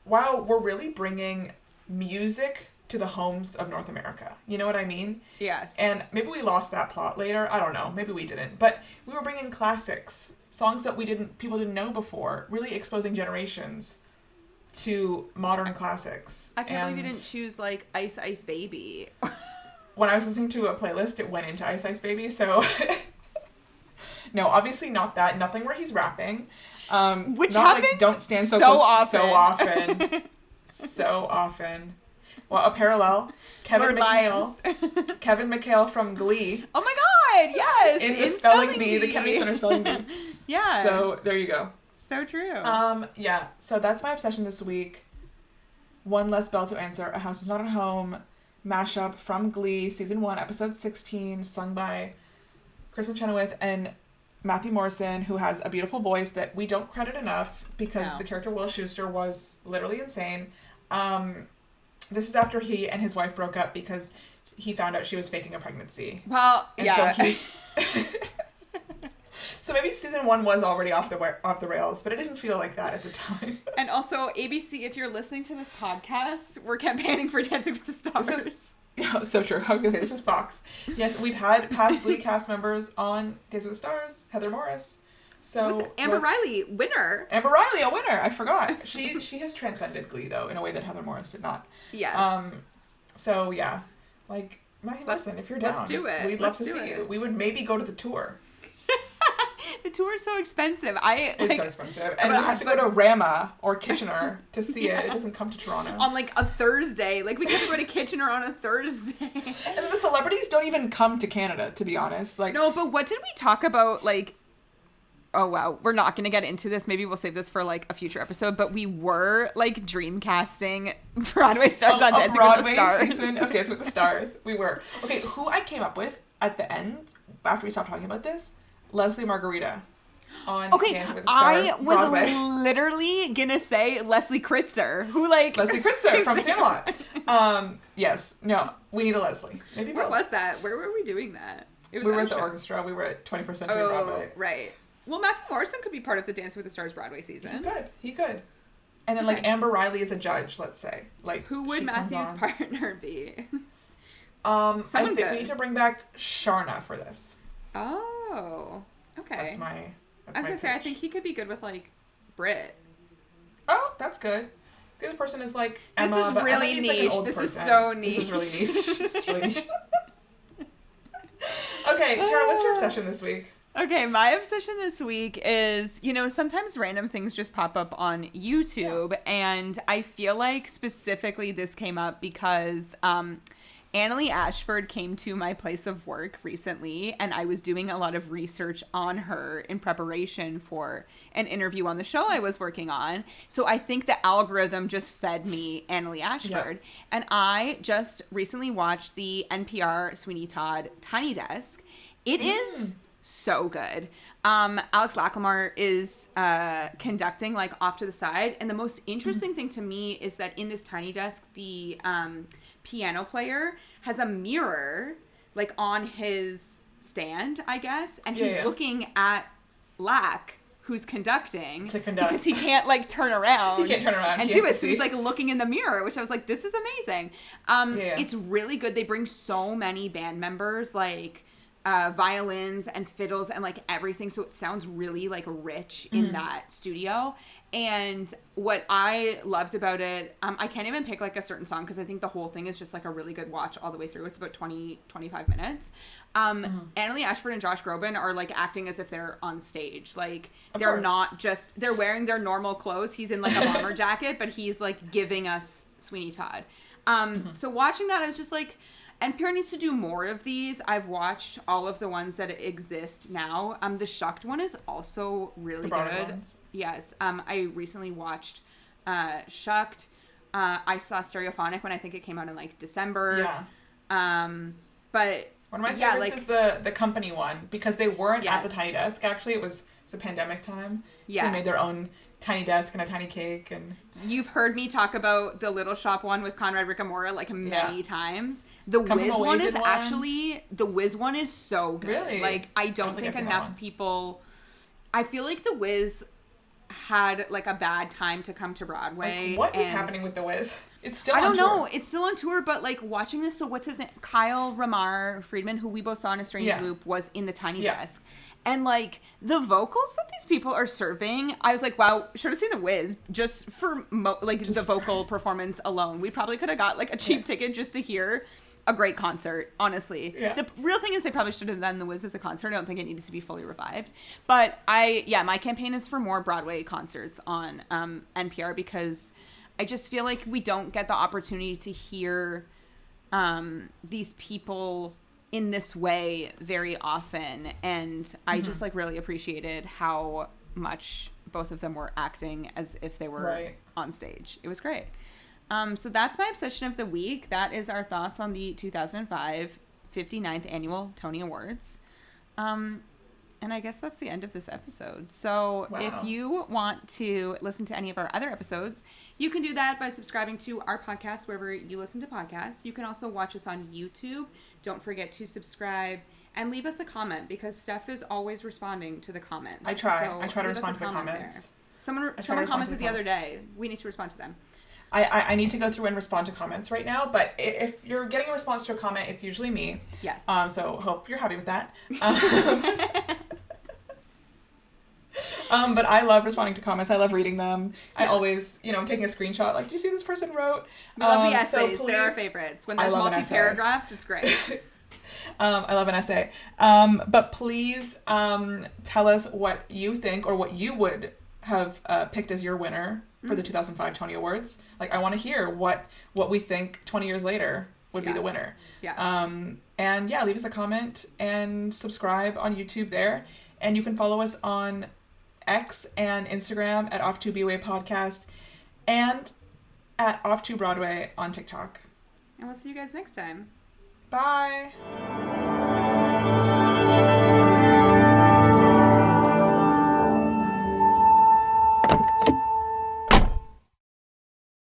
wow, we're really bringing music to the homes of North America. You know what I mean? Yes. And maybe we lost that plot later. I don't know. Maybe we didn't. But we were bringing classics, songs that people didn't know before, really exposing generations to modern classics. I can't believe you didn't choose like Ice Ice Baby. When I was listening to a playlist, it went into Ice Ice Baby, so no, obviously not that. Nothing where he's rapping. Which not happened like Don't Stand So so Close often. so often. So often. Well, a parallel. Kevin McHale from Glee. Oh my god, yes! In the Spelling Bee, the Kennedy Center Spelling Bee. Yeah. So there you go. So true. Yeah, so that's my obsession this week. One Less Bell to Answer, A House Is Not a Home, mashup from Glee, season 1, episode 16, sung by Kristen Chenoweth and Matthew Morrison, who has a beautiful voice that we don't credit enough because the character Will Schuester was literally insane. This is after he and his wife broke up because he found out she was faking a pregnancy. Well, and yeah. So he's... So maybe season 1 was already off the rails, but it didn't feel like that at the time. And also, ABC, if you're listening to this podcast, we're campaigning for Dancing with the Stars. So true. I was going to say, this is Fox. Yes, we've had past Glee cast members on Dancing with the Stars. Heather Morris. So Amber Riley, winner. Amber Riley, a winner. I forgot. She has transcended Glee, though, in a way that Heather Morris did not. Yes. So, yeah. Like, Matthew Morrison, if you're down. Let's do it. We'd love to see you. We would maybe go to the tour. The tour is so expensive. It's so expensive. And you have to go to Rama or Kitchener to see it. It doesn't come to Toronto. On like a Thursday. Like we have to go to Kitchener on a Thursday. And the celebrities don't even come to Canada, to be honest. Like no, but what did we talk about? Like, oh wow, we're not going to get into this. Maybe we'll save this for like a future episode. But we were like dream casting Broadway stars on Dancing with the Stars. Broadway season of Dancing with the Stars. We were. Okay, who I came up with at the end, after we stopped talking about this, Leslie Margarita on Dancing with the Stars, I was Broadway. literally gonna say Leslie Kritzer, who like Leslie Kritzer from Sandlot. Yes, no, we need a Leslie. Maybe where both. was that? Where were we doing that? We were at the orchestra. We were at 21st Century Broadway. Right. Well, Matthew Morrison could be part of the Dancing with the Stars Broadway season. He could. And then like Amber Riley is a judge. Let's say like who would Matthew's partner be? I think we need to bring back Sharna for this. Oh, okay. That's my I was gonna say, I think he could be good with like Brit. Oh, that's good. The other person is like Emma. This is really niche. Like this is so niche. This is really niche. This is really niche. Okay, Tara, what's your obsession this week? Okay, my obsession this week is, sometimes random things just pop up on YouTube, and I feel like specifically this came up because Annalie Ashford came to my place of work recently, and I was doing a lot of research on her in preparation for an interview on the show I was working on. So I think the algorithm just fed me Annalie Ashford. Yep. And I just recently watched the NPR Sweeney Todd Tiny Desk. It is so good. Alex Lacamoire is conducting like off to the side, and the most interesting thing to me is that in this Tiny Desk, the piano player has a mirror like on his stand, I guess, and he's looking at Lac, who's conducting, because he can't like turn around. He can't turn around and do it. So he's like looking in the mirror, which I was like, this is amazing. It's really good. They bring so many band members, like violins and fiddles and like everything, so it sounds really like rich in that studio. And what I loved about it, I can't even pick like a certain song because I think the whole thing is just like a really good watch all the way through. It's about 25 minutes. Annalie Ashford and Josh Groban are like acting as if they're on stage. Like they're not just, they're wearing their normal clothes. He's in like a bomber jacket, but he's like giving us Sweeney Todd. So watching that, I was just like, NPR needs to do more of these. I've watched all of the ones that exist now. The Shucked one is also really good. Ones. Yes. I recently watched Shucked. I saw Stereophonic when I think it came out in like December. Yeah. But one of my favorites is the company one, because they weren't at the Tiny Desk. Actually, it was a pandemic time. So they made their own tiny desk and a tiny cake. And you've heard me talk about the Little Shop one with Conrad Ricamora like many times. The Wiz one is actually, the Wiz one is so good. Really? Like I don't think enough people, I feel like the Wiz had like a bad time to come to Broadway. Like, what is happening with the Wiz? It's still I don't know. It's still on tour, but like watching this, so what's his name? Kyle Ramar Friedman, who we both saw in A Strange Loop, was in the Tiny Desk. And, like, the vocals that these people are serving, I was like, wow, should have seen The Wiz just for, the vocal performance alone. We probably could have got, like, a cheap ticket just to hear a great concert, honestly. Yeah. The real thing is they probably should have done The Wiz as a concert. I don't think it needed to be fully revived. But my campaign is for more Broadway concerts on NPR, because I just feel like we don't get the opportunity to hear these people in this way very often, and I just like really appreciated how much both of them were acting as if they were on stage. It was great. So that's my obsession of the week. That is our thoughts on the 2005 59th annual Tony Awards. And I guess that's the end of this episode. So if you want to listen to any of our other episodes, you can do that by subscribing to our podcast wherever you listen to podcasts. You can also watch us on YouTube. Don't forget to subscribe and leave us a comment, because Steph is always responding to the comments. I try to respond to the comments. There. Someone commented the other day. We need to respond to them. I need to go through and respond to comments right now, but if you're getting a response to a comment, it's usually me. Yes. So hope you're happy with that. But I love responding to comments. I love reading them. I always, I'm taking a screenshot. Like, do you see this person wrote? We love the essays. So they're our favorites. When there's multi-paragraphs, it's great. I love an essay. But please tell us what you think, or what you would have picked as your winner for the 2005 Tony Awards. Like, I want to hear what we think 20 years later would be the winner. Yeah. And leave us a comment and subscribe on YouTube there. And you can follow us on X and Instagram at Off2BWay Podcast, and at Off2 Broadway on TikTok. And we'll see you guys next time. Bye.